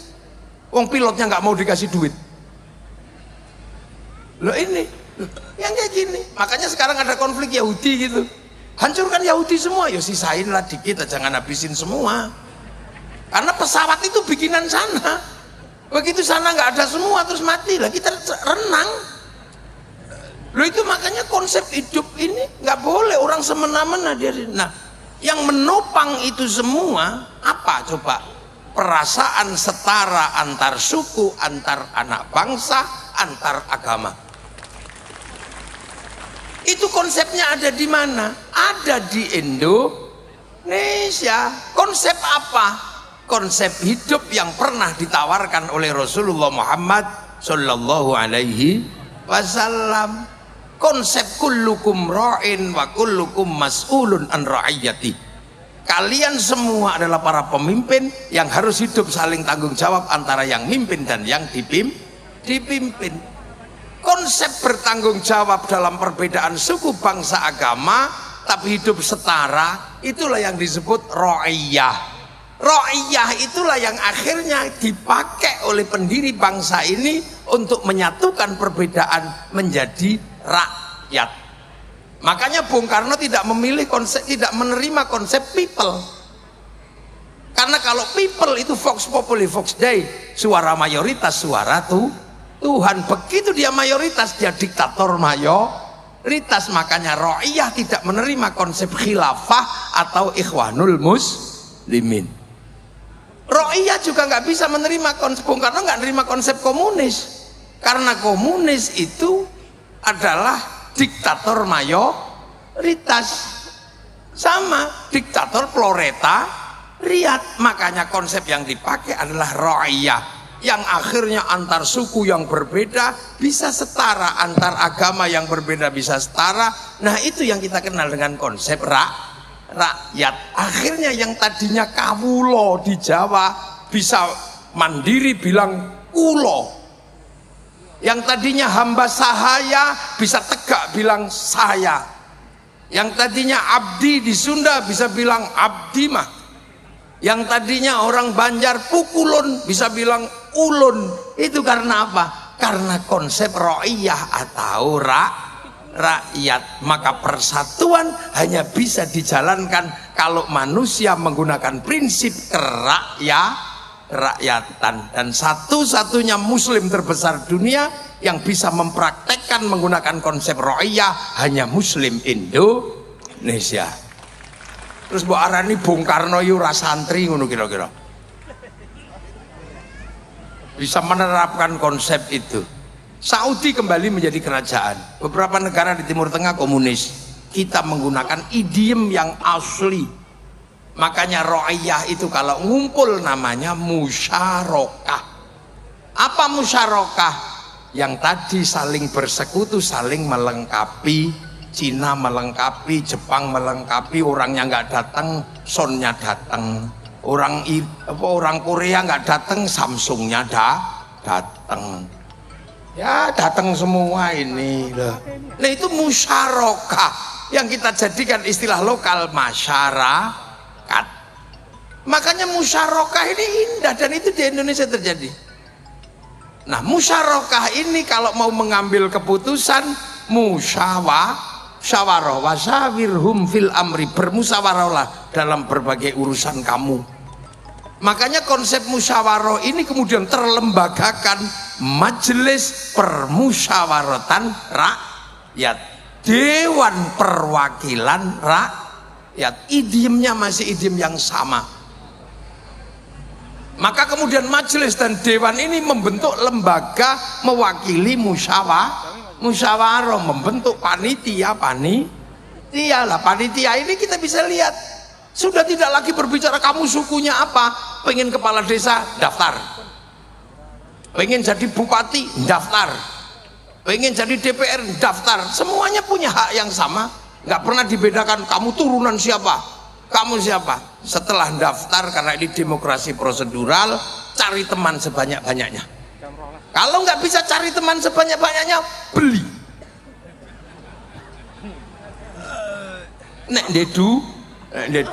Wong pilotnya nggak mau dikasih duit. Loh ini, yang kayak gini. Makanya sekarang ada konflik Yahudi gitu. Hancurkan Yahudi semua, ya sisain lah dikit, jangan habisin semua. Karena pesawat itu bikinan sana. Begitu sana nggak ada semua terus mati lah, kita renang. Loh itu makanya konsep hidup ini nggak boleh orang semena-mena dia. Nah, yang menopang itu semua apa coba? Perasaan setara antar suku, antar anak bangsa, antar agama. Itu konsepnya ada di mana? Ada di Indonesia. Konsep apa? Konsep hidup yang pernah ditawarkan oleh Rasulullah Muhammad Sallallahu Alaihi Wasallam. Konsep kullukum ra'in wa kullukum mas'ulun an ra'iyati. Kalian semua adalah para pemimpin yang harus hidup saling tanggung jawab antara yang mimpin dan yang dipimpin. Konsep bertanggung jawab dalam perbedaan suku, bangsa, agama, tapi hidup setara, itulah yang disebut ra'iyah. Ra'iyah itulah yang akhirnya dipakai oleh pendiri bangsa ini untuk menyatukan perbedaan menjadi rakyat. Makanya Bung Karno tidak menerima konsep people. Karena kalau people itu vox populi vox dei, suara mayoritas suara Tuhan. Begitu dia mayoritas, dia diktator mayoritas. Makanya ra'iyah tidak menerima konsep khilafah atau ikhwanul muslimin. Ra'iyah juga nggak bisa menerima konsep, Bung Karno nggak menerima konsep komunis, karena komunis itu adalah diktator mayoritas, sama diktator proletariat. Makanya konsep yang dipakai adalah ra'iyah, yang akhirnya antar suku yang berbeda bisa setara, antar agama yang berbeda bisa setara. Nah itu yang kita kenal dengan konsep rakyat. Akhirnya yang tadinya kawulo di Jawa bisa mandiri bilang kulo. Yang tadinya hamba sahaya bisa tegak bilang saya. Yang tadinya abdi di Sunda bisa bilang abdi mah. Yang tadinya orang Banjar pukulun bisa bilang ulun. Itu karena apa? Karena konsep ra'iyah atau rakyat. Maka persatuan hanya bisa dijalankan kalau manusia menggunakan prinsip kerakyatan. Dan satu-satunya muslim terbesar dunia yang bisa mempraktekkan menggunakan konsep ra'iyah hanya muslim Indonesia. Terus mbok arani Bung Karno yu ra santri ngono kira-kira. Bisa menerapkan konsep itu. Saudi kembali menjadi kerajaan. Beberapa negara di Timur Tengah komunis. Kita menggunakan idiom yang asli. Makanya ra'iyah itu kalau ngumpul namanya musyarakah. Apa musyarakah? Yang tadi saling bersekutu, saling melengkapi. Cina melengkapi, Jepang melengkapi. Orangnya nggak datang, Sonnya datang. Orang Korea nggak datang, Samsungnya datang. Ya datang semua ini loh. Nah itu musyarakah yang kita jadikan istilah lokal masyarakat. Makanya musyarakah ini indah dan itu di Indonesia terjadi. Nah, musyarakah ini kalau mau mengambil keputusan musyawarah wasawirhum fil amri, bermusyawarahlah dalam berbagai urusan kamu. Makanya konsep musyawarah ini kemudian terlembagakan, majelis permusyawaratan rakyat, dewan perwakilan rakyat. Idiomnya masih idiom yang sama. Maka kemudian majelis dan dewan ini membentuk lembaga mewakili musyawarah, membentuk panitia lah. Panitia ini kita bisa lihat sudah tidak lagi berbicara kamu sukunya apa, pengen kepala desa daftar, pengen jadi bupati daftar, pengen jadi DPR daftar, semuanya punya hak yang sama, nggak pernah dibedakan kamu turunan siapa, kamu siapa. Setelah daftar, karena ini demokrasi prosedural, cari teman sebanyak-banyaknya. Kalau nggak bisa cari teman sebanyak-banyaknya, beli. Nek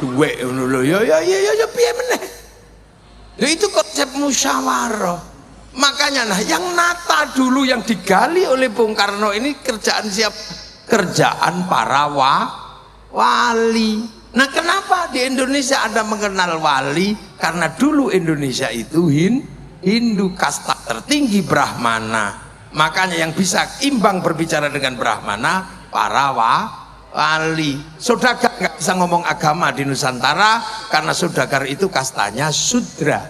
duwe ngono lho, ya piye meneh. Lha itu konsep musyawarah. Makanya nah, yang nata dulu yang digali oleh Bung Karno ini kerjaan siapa? Kerjaan para wali. Nah, kenapa di Indonesia Anda mengenal wali? Karena dulu Indonesia itu Hindu, kasta tertinggi Brahmana. Makanya yang bisa imbang berbicara dengan Brahmana para wali. Saudagar nggak bisa ngomong agama di Nusantara karena saudagar itu kastanya Sudra.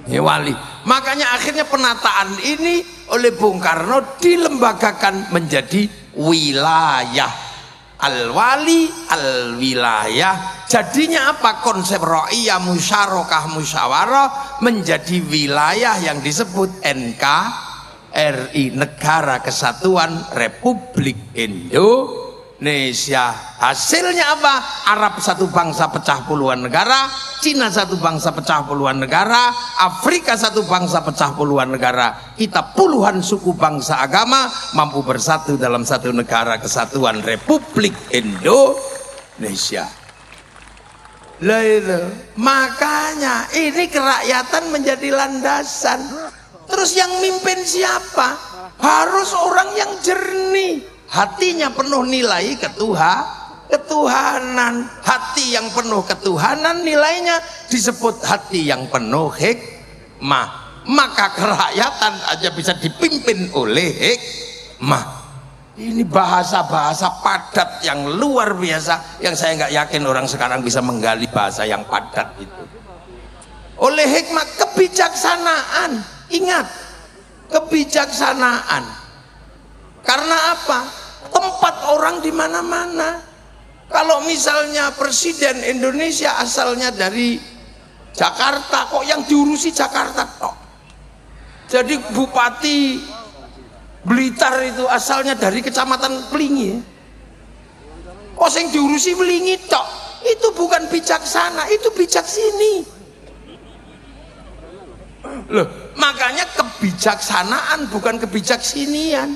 Ini wali. Makanya akhirnya penataan ini oleh Bung Karno dilembagakan menjadi wilayah. Al-wali al-wilayah. Jadinya apa? Konsep ra'iyah musyarakah musyawarah menjadi wilayah yang disebut NKRI, Negara Kesatuan Republik Indonesia. Hasilnya apa? Arab satu bangsa pecah puluhan negara, Cina satu bangsa pecah puluhan negara, Afrika satu bangsa pecah puluhan negara. Kita puluhan suku bangsa agama mampu bersatu dalam satu negara kesatuan Republik Indonesia. Makanya ini kerakyatan menjadi landasan. Terus yang mimpin siapa? Harus orang yang jernih, hatinya penuh nilai ketuhanan. Hati yang penuh ketuhanan nilainya disebut hati yang penuh hikmah. Maka kerakyatan aja bisa dipimpin oleh hikmah. Ini bahasa-bahasa padat yang luar biasa, yang saya nggak yakin orang sekarang bisa menggali bahasa yang padat itu. Oleh hikmah, kebijaksanaan. Ingat, kebijaksanaan. Karena apa? Tempat orang di mana-mana. Kalau misalnya presiden Indonesia asalnya dari Jakarta, kok yang diurusi Jakarta kok. Jadi Bupati Blitar itu asalnya dari Kecamatan Pelingi. Kok yang diurusi Pelingi tok. Itu bukan bijaksana, itu bijak sini. Loh, makanya kebijaksanaan bukan kebijaksinian.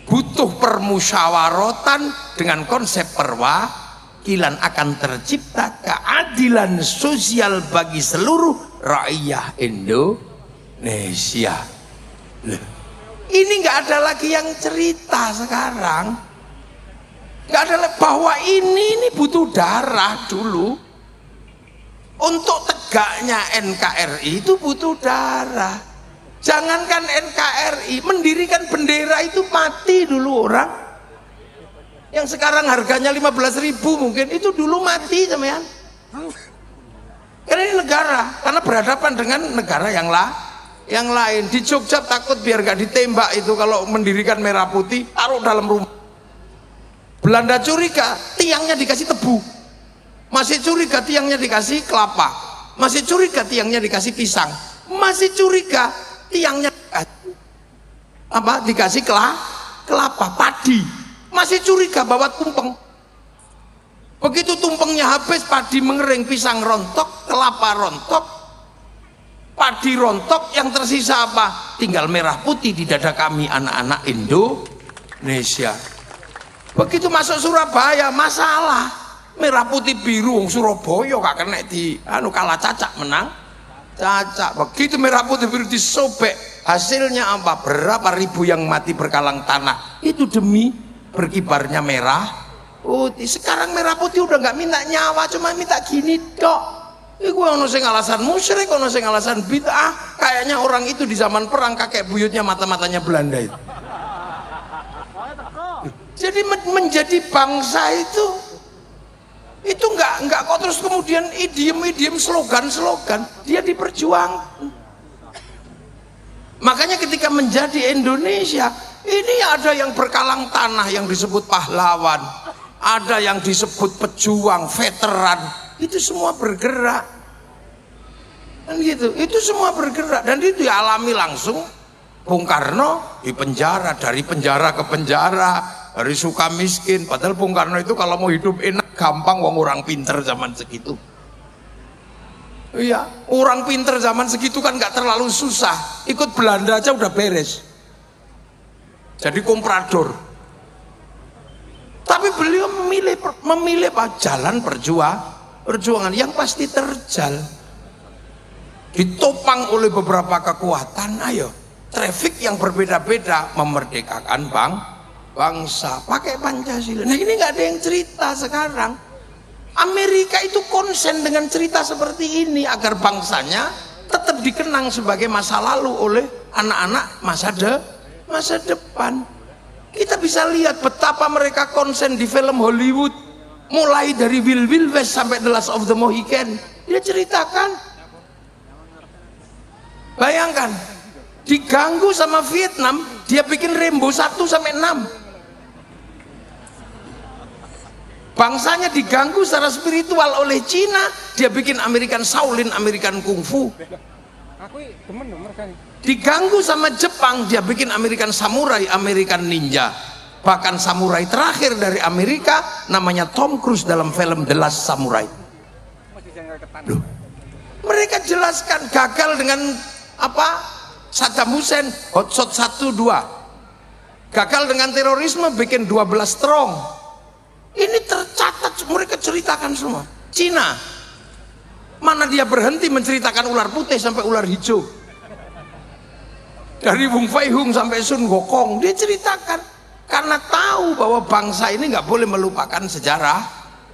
Butuh permusyawaratan dengan konsep perwakilan, akan tercipta keadilan sosial bagi seluruh rakyat Indonesia. Loh, ini nggak ada lagi yang cerita sekarang, nggak ada lagi bahwa ini butuh darah dulu. Untuk tegaknya NKRI itu butuh darah. Jangankan NKRI, mendirikan bendera itu mati dulu orang. Yang sekarang harganya 15.000 mungkin, itu dulu mati teman. Karena ini negara, karena berhadapan dengan negara yang lain. Di Jogja takut biar gak ditembak itu kalau mendirikan merah putih, taruh dalam rumah. Belanda curiga, tiangnya dikasih tebu. Masih curiga tiangnya dikasih kelapa, masih curiga tiangnya dikasih pisang, masih curiga tiangnya dikasih kelapa padi, masih curiga bawa tumpeng. Begitu tumpengnya habis, padi mengering, pisang rontok, kelapa rontok, padi rontok, yang tersisa apa? Tinggal merah putih di dada kami anak-anak Indonesia. Begitu masuk Surabaya, masalah. Merah putih biru Surabaya gak kena di kalah cacak menang Caca. Begitu merah putih biru disobek, hasilnya apa? Berapa ribu yang mati berkalang tanah. Itu demi berkibarnya merah putih. Sekarang merah putih udah nggak minta nyawa, cuma minta gini dok. Iku ono sing alasan musyrik, ono sing alasan bid'ah. Kayaknya orang itu di zaman perang kakek buyutnya mata-matanya Belanda itu. Jadi menjadi bangsa itu nggak kok terus kemudian idiom slogan dia diperjuangkan. Makanya ketika menjadi Indonesia ini ada yang berkalang tanah yang disebut pahlawan, ada yang disebut pejuang, veteran, itu semua bergerak kan gitu, itu semua bergerak dan itu dialami langsung. Bung Karno di penjara, dari penjara ke penjara, dari suka miskin. Padahal Bung Karno itu kalau mau hidup enak gampang, wong orang pinter zaman segitu. Iya, orang pinter zaman segitu kan nggak terlalu susah. Ikut Belanda aja udah beres. Jadi komprador. Tapi beliau memilih jalan perjuangan yang pasti terjal. Ditopang oleh beberapa kekuatan. Ayo. Trafik yang berbeda-beda memerdekakan bangsa pakai Pancasila. Nah ini nggak ada yang cerita sekarang. Amerika itu konsen dengan cerita seperti ini agar bangsanya tetap dikenang sebagai masa lalu oleh anak-anak masa depan. Kita bisa lihat betapa mereka konsen di film Hollywood, mulai dari Wild West sampai The Last of the Mohican. Dia ceritakan, bayangkan, diganggu sama Vietnam, dia bikin Rambo 1 sampai 6. Bangsanya diganggu secara spiritual oleh Cina, dia bikin American Shaolin, American Kung Fu. Diganggu sama Jepang, dia bikin American Samurai, American Ninja. Bahkan samurai terakhir dari Amerika namanya Tom Cruise dalam film The Last Samurai. Loh, mereka jelaskan gagal dengan apa? Saddam Hussein hotshot 1, 2. Gagal dengan terorisme bikin 12 strong. Ini tercatat, mereka ceritakan semua. Cina, mana dia berhenti menceritakan ular putih sampai ular hijau. Dari Wong Fei Hung sampai Sun Gokong, dia ceritakan. Karena tahu bahwa bangsa ini nggak boleh melupakan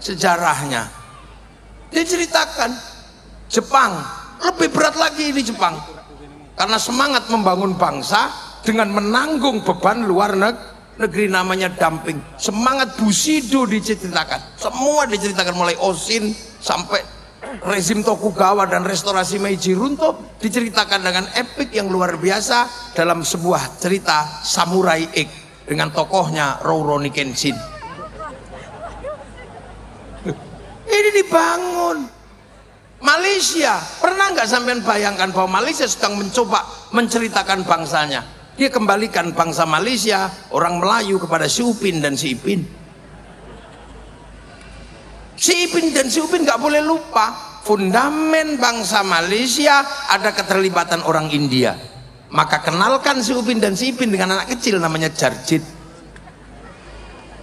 sejarahnya. Dia ceritakan. Jepang, lebih berat lagi ini Jepang. Karena semangat membangun bangsa dengan menanggung beban luar negeri namanya dumping. Semangat Bushido diceritakan, semua diceritakan mulai Oshin sampai rezim Tokugawa dan restorasi Meiji runtuh, diceritakan dengan epik yang luar biasa dalam sebuah cerita Samurai X dengan tokohnya Rurouni Kenshin. Ini dibangun. Malaysia, pernah nggak sampean bayangkan bahwa Malaysia sedang mencoba menceritakan bangsanya? Dia kembalikan bangsa Malaysia, orang Melayu kepada si Upin dan si Ipin. Si Ipin dan si Upin nggak boleh lupa, fundamen bangsa Malaysia ada keterlibatan orang India. Maka kenalkan si Upin dan si Ipin dengan anak kecil namanya Jarjit.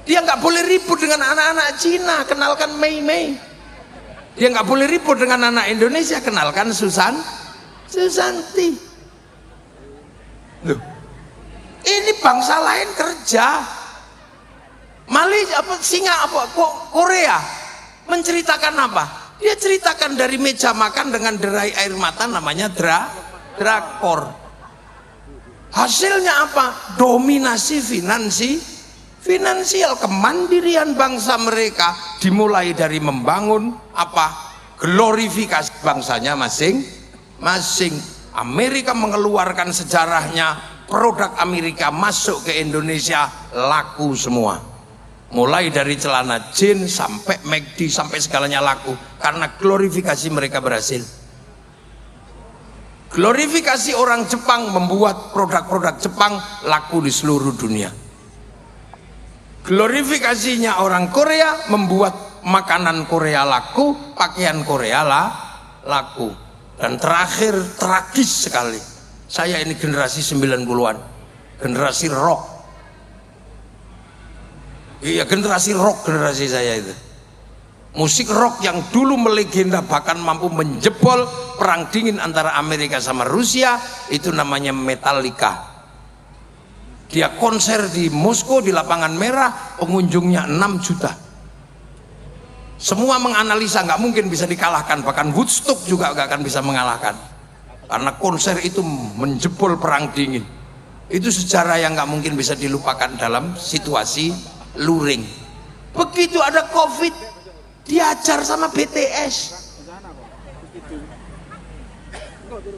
Dia nggak boleh ribut dengan anak-anak Cina, kenalkan Mei Mei. Dia nggak boleh ribut dengan anak Indonesia, kenalkan Susanti. Loh, ini bangsa lain kerja. Malaysia Korea menceritakan apa? Dia ceritakan dari meja makan dengan derai air mata namanya drakor. Hasilnya apa? Dominasi finansial, kemandirian bangsa mereka dimulai dari membangun apa? Glorifikasi bangsanya masing-masing. Amerika mengeluarkan sejarahnya, produk Amerika masuk ke Indonesia laku semua. Mulai dari celana jeans sampai McD sampai segalanya laku karena glorifikasi mereka berhasil. Glorifikasi orang Jepang membuat produk-produk Jepang laku di seluruh dunia. Glorifikasinya orang Korea membuat makanan Korea laku, pakaian Korea laku. Dan terakhir, tragis sekali, saya ini generasi 90-an, generasi rock. Iya, generasi rock, generasi saya itu. Musik rock yang dulu melegenda bahkan mampu menjebol perang dingin antara Amerika sama Rusia itu namanya Metallica. Dia konser di Moskow di lapangan merah, pengunjungnya 6 juta. Semua menganalisa nggak mungkin bisa dikalahkan, bahkan Woodstock juga nggak akan bisa mengalahkan, karena konser itu menjebol perang dingin. Itu sejarah yang nggak mungkin bisa dilupakan dalam situasi luring. Begitu ada COVID, diajar sama BTS.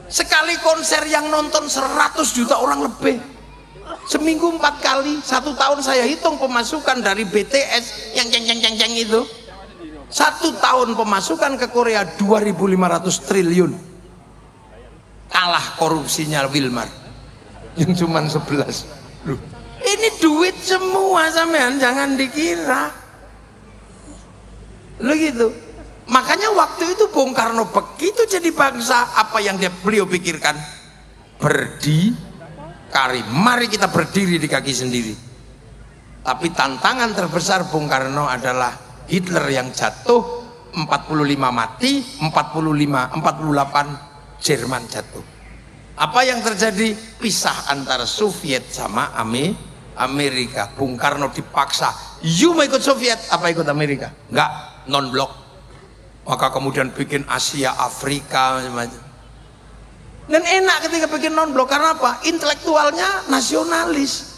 Sekali konser yang nonton 100 juta orang lebih, seminggu 4 kali. 1 tahun saya hitung pemasukan dari BTS yang ceng itu, 1 tahun pemasukan ke Korea 2.500 triliun. Kalah korupsinya Wilmar yang cuma 11. Loh, ini duit semua sampean, jangan dikira. Loh gitu. Makanya waktu itu Bung Karno begitu jadi bangsa, apa yang beliau pikirkan? Berdikari. Mari kita berdiri di kaki sendiri. Tapi tantangan terbesar Bung Karno adalah Hitler yang jatuh, 45 mati, 48 Jerman jatuh. Apa yang terjadi? Pisah antara Soviet sama Amerika. Bung Karno dipaksa, you mau ikut Soviet apa ikut Amerika? Enggak, non blok. Maka kemudian bikin Asia, Afrika macam-macam. Dan enak ketika bikin non blok, karena apa? Intelektualnya nasionalis.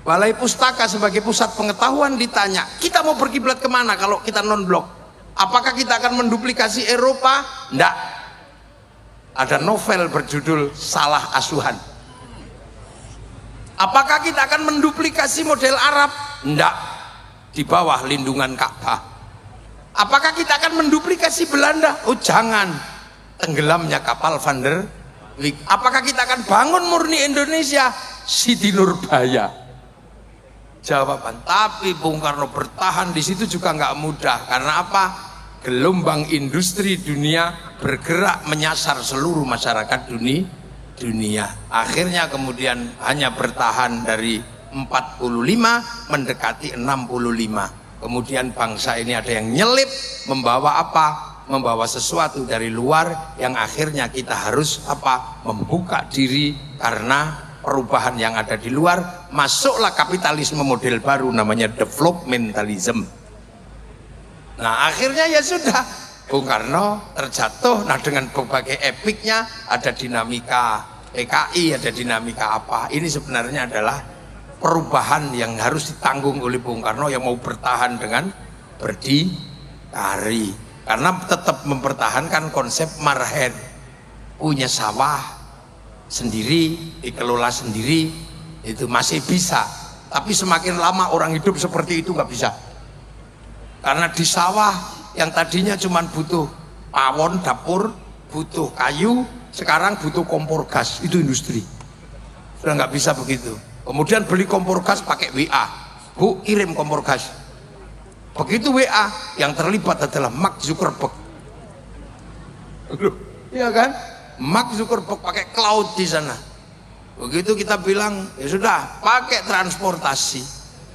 Balai Pustaka sebagai pusat pengetahuan ditanya, kita mau berkiblat kemana kalau kita non blok? Apakah kita akan menduplikasi Eropa? Enggak. Ada novel berjudul Salah Asuhan. Apakah kita akan menduplikasi model Arab? Enggak. Di bawah lindungan Ka'bah. Apakah kita akan menduplikasi Belanda? Oh jangan. Tenggelamnya kapal Van der Wijk. Apakah kita akan bangun murni Indonesia? Siti Nurbaya. Jawaban. Tapi Bung Karno bertahan di situ juga nggak mudah. Karena apa? Gelombang industri dunia bergerak menyasar seluruh masyarakat dunia. Akhirnya kemudian hanya bertahan dari 45 mendekati 65. Kemudian bangsa ini ada yang nyelip, membawa apa? Membawa sesuatu dari luar yang akhirnya kita harus apa? Membuka diri karena perubahan yang ada di luar. Masuklah kapitalisme model baru namanya developmentalism. Nah akhirnya ya sudah, Bung Karno terjatuh. Nah dengan berbagai epiknya, ada dinamika PKI, ada dinamika apa. Ini sebenarnya adalah perubahan yang harus ditanggung oleh Bung Karno yang mau bertahan dengan berdikari, karena tetap mempertahankan konsep marhen, punya sawah sendiri, dikelola sendiri, itu masih bisa. Tapi semakin lama orang hidup seperti itu nggak bisa, karena di sawah yang tadinya cuma butuh pawon dapur, butuh kayu, sekarang butuh kompor gas, itu industri. Sudah nggak bisa begitu. Kemudian beli kompor gas pakai WA, Bu kirim kompor gas. Begitu WA, yang terlibat adalah Mark Zuckerberg. Iya kan? Mark Zuckerberg pakai cloud di sana. Begitu kita bilang, ya sudah pakai transportasi,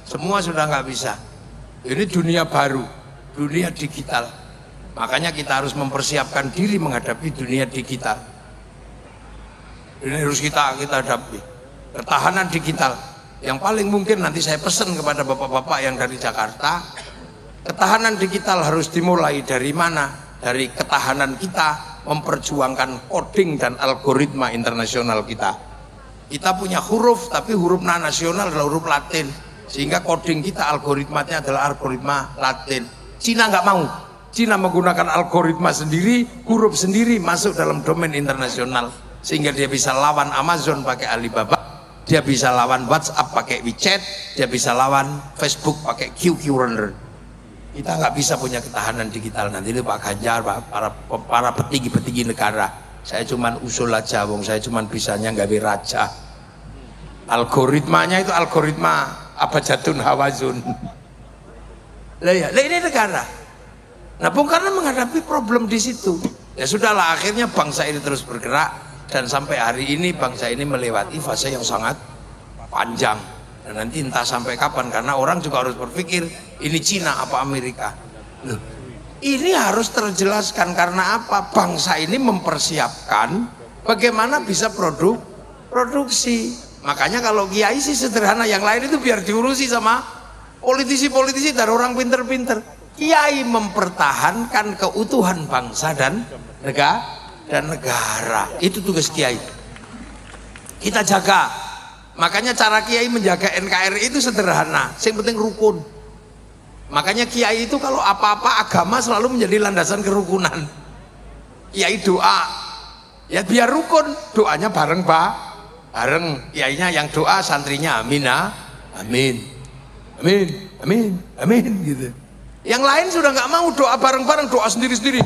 semua sudah nggak bisa. Ini dunia baru, dunia digital. Makanya kita harus mempersiapkan diri menghadapi dunia digital. Ini harus kita hadapi. Ketahanan digital yang paling mungkin nanti saya pesan kepada bapak-bapak yang dari Jakarta, ketahanan digital harus dimulai dari mana? Dari ketahanan kita memperjuangkan coding dan algoritma internasional kita. Kita punya huruf, tapi huruf nasional adalah huruf Latin, sehingga coding kita algoritmanya adalah algoritma Latin. Cina nggak mau, Cina menggunakan algoritma sendiri, huruf sendiri masuk dalam domain internasional, sehingga dia bisa lawan Amazon pakai Alibaba. Dia bisa lawan WhatsApp pakai WeChat, dia bisa lawan Facebook pakai QQ Runner. Kita nggak bisa punya ketahanan digital. Nanti itu Pak Ganjar, para petinggi-petinggi negara. Saya cuman usul aja, wong saya cuman bisanya nggak raja. Algoritmanya itu algoritma abjadun hawazun. Lah ya, ini negara. Nah, Bung Karno menghadapi problem di situ. Ya sudahlah, akhirnya bangsa ini terus bergerak. Dan sampai hari ini bangsa ini melewati fase yang sangat panjang. Dan nanti entah sampai kapan, karena orang juga harus berpikir ini Cina apa Amerika. Loh, Ini harus terjelaskan karena apa? Bangsa ini mempersiapkan bagaimana bisa produksi. Makanya kalau kiai sih sederhana, yang lain itu biar diurusi sama politisi-politisi dan orang pinter-pinter. Kiai mempertahankan keutuhan bangsa dan negara. Itu tugas kiai. Kita jaga. Makanya cara kiai menjaga NKRI itu sederhana. Yang penting rukun. Makanya kiai itu kalau apa-apa agama selalu menjadi landasan kerukunan. Kiai doa, ya biar rukun, doanya bareng kiainya yang doa, santrinya amin, amin, amin, amin, amin gitu. Yang lain sudah nggak mau doa bareng-bareng, doa sendiri-sendiri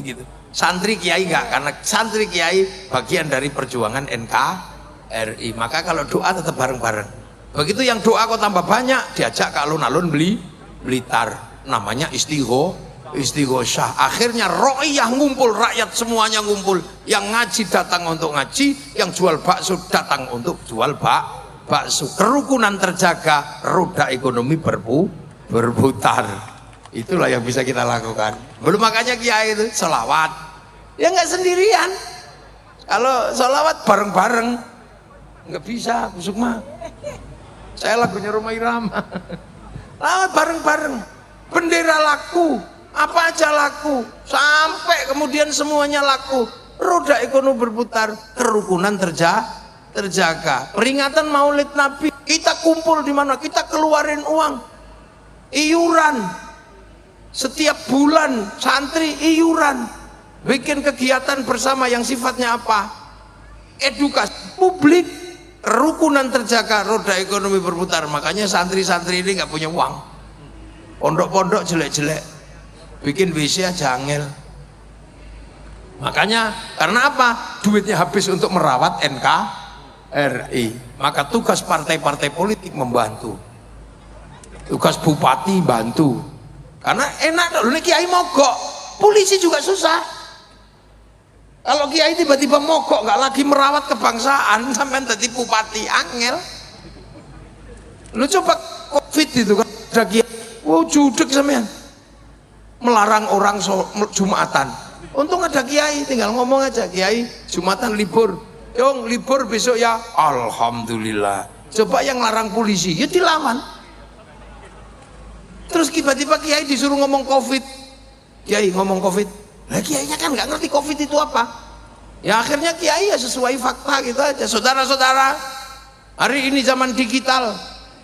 gitu. Santri kiai nggak, karena santri kiai bagian dari perjuangan NKRI. Maka kalau doa tetap bareng-bareng. Begitu yang doa kok tambah banyak, diajak ke alun-alun Blitar, namanya istighosah. Akhirnya ro'iyah ngumpul, rakyat semuanya ngumpul. Yang ngaji datang untuk ngaji, yang jual bakso datang untuk jual bakso. Kerukunan terjaga, roda ekonomi berputar. Itulah yang bisa kita lakukan. Belum makanya kiai itu sholawat, ya nggak sendirian. Kalau sholawat bareng-bareng nggak bisa, busuk mah. Saya lagunya Rhoma Irama. Lawat bareng-bareng, bendera laku, apa aja laku, sampai kemudian semuanya laku, roda ekonomi berputar, kerukunan terjaga. Peringatan Maulid Nabi, kita kumpul di mana? Kita keluarin uang, iuran, setiap bulan santri iuran, bikin kegiatan bersama yang sifatnya apa? Edukasi publik. Kerukunan terjaga, roda ekonomi berputar. Makanya santri-santri ini nggak punya uang. Pondok-pondok jelek-jelek, bikin WC aja angel. Makanya karena apa? Duitnya habis untuk merawat NKRI. Maka tugas partai-partai politik membantu. Tugas bupati bantu. Karena enak loh, ini kiai mogok, polisi juga susah. Kalau kiai tiba-tiba mogok, nggak lagi merawat kebangsaan, sampai jadi bupati angel. Lu coba COVID itu kan ada kiai, wow judek sampean, melarang orang Jumatan. Untung ada kiai, tinggal ngomong aja, kiai Jumatan libur, yong libur besok ya, alhamdulillah. Coba yang larang polisi, ya dilawan. Terus tiba-tiba kiai disuruh ngomong COVID, kiai ngomong COVID. Nah kiainya kan nggak ngerti COVID itu apa. Ya akhirnya kiai ya sesuai fakta gitu aja. Saudara-saudara, hari ini zaman digital,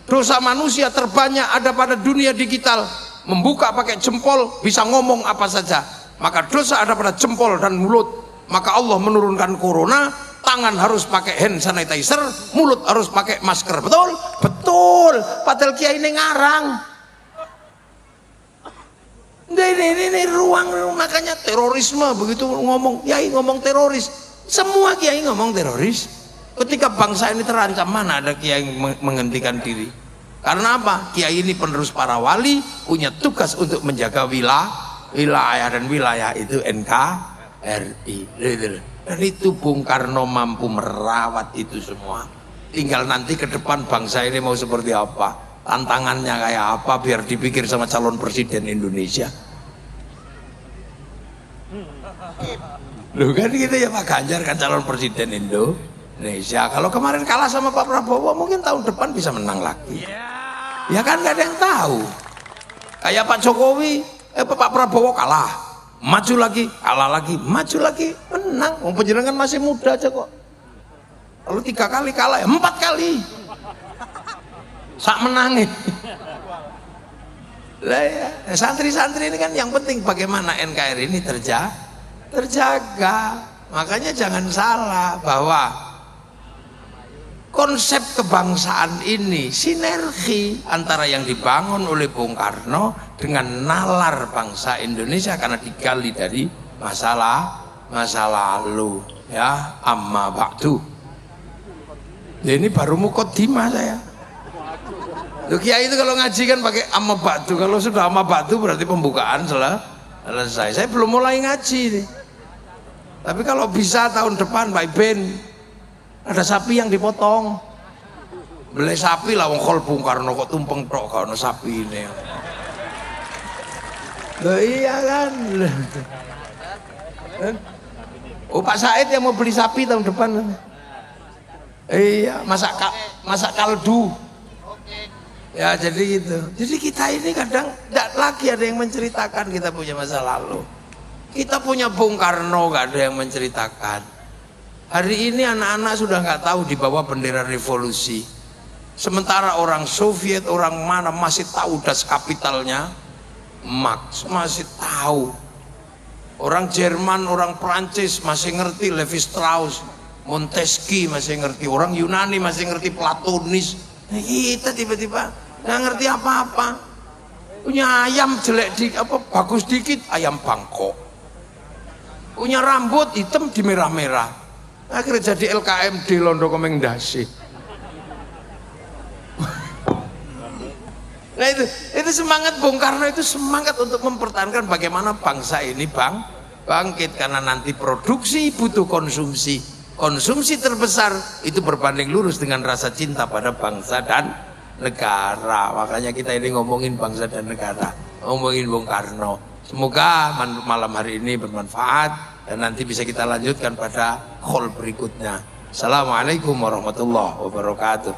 dosa manusia terbanyak ada pada dunia digital. Membuka pakai jempol bisa ngomong apa saja. Maka dosa ada pada jempol dan mulut. Maka Allah menurunkan corona, tangan harus pakai hand sanitizer, mulut harus pakai masker. Betul? Betul. Padahal kiai ini ngarang. Ini ruang, makanya terorisme begitu ngomong kiai ngomong teroris, semua kiai ngomong teroris. Ketika bangsa ini terancam, mana ada kiai menghentikan diri? Karena apa? Kiai ini penerus para wali, punya tugas untuk menjaga wilayah dan wilayah itu NKRI. Dan itu Bung Karno mampu merawat itu semua. Tinggal nanti ke depan bangsa ini mau seperti apa, tantangannya kayak apa, biar dipikir sama calon presiden Indonesia. Loh kan gitu ya, Pak Ganjar kan calon presiden Indonesia. Kalau kemarin kalah sama Pak Prabowo, mungkin tahun depan bisa menang lagi. Ya kan nggak ada yang tahu. Kayak Pak Jokowi, Pak Prabowo kalah, maju lagi, kalah lagi, maju lagi, menang. Wong panjenengan masih muda aja kok. Kalau 3 kali kalah ya 4 kali. Sak menangin. Lah ya, santri-santri ini kan yang penting bagaimana NKRI ini terjaga. Makanya jangan salah bahwa konsep kebangsaan ini sinergi antara yang dibangun oleh Bung Karno dengan nalar bangsa Indonesia karena digali dari masa lalu ya. Amma ba'du. Ini baru muqaddimah saya. Loh, kiai itu kalau ngaji kan pakai amma ba'du. Kalau sudah amma ba'du berarti pembukaan selesai. Saya belum mulai ngaji nih. Tapi kalau bisa tahun depan Pak Ben ada sapi yang dipotong. Beli sapi lah wong Bung Karno kok tumpeng tok kalau sapi ini. Loh iya kan. Oh Pak Said yang mau beli sapi tahun depan. Iya, masak kaldu. Ya jadi gitu. Jadi kita ini kadang tidak lagi ada yang menceritakan kita punya masa lalu. Kita punya Bung Karno, gak ada yang menceritakan. Hari ini anak-anak sudah nggak tahu di bawah bendera revolusi. Sementara orang Soviet, orang mana masih tahu das kapitalnya, Marx masih tahu. Orang Jerman, orang Prancis masih ngerti Levi Strauss, Montesquieu masih ngerti. Orang Yunani masih ngerti Platonis. Nah, kita tiba-tiba nggak ngerti apa-apa. Punya ayam jelek bagus dikit, ayam Bangkok. Punya rambut hitam di merah-merah. Akhirnya jadi LKMD Londo Komengdasi. Nah itu semangat Bung Karno, itu semangat untuk mempertahankan bagaimana bangsa ini bangkit, karena nanti produksi butuh konsumsi. Konsumsi terbesar itu berbanding lurus dengan rasa cinta pada bangsa dan negara. Makanya kita ini ngomongin bangsa dan negara, ngomongin Bung Karno. Semoga malam hari ini bermanfaat dan nanti bisa kita lanjutkan pada call berikutnya. Assalamualaikum warahmatullahi wabarakatuh.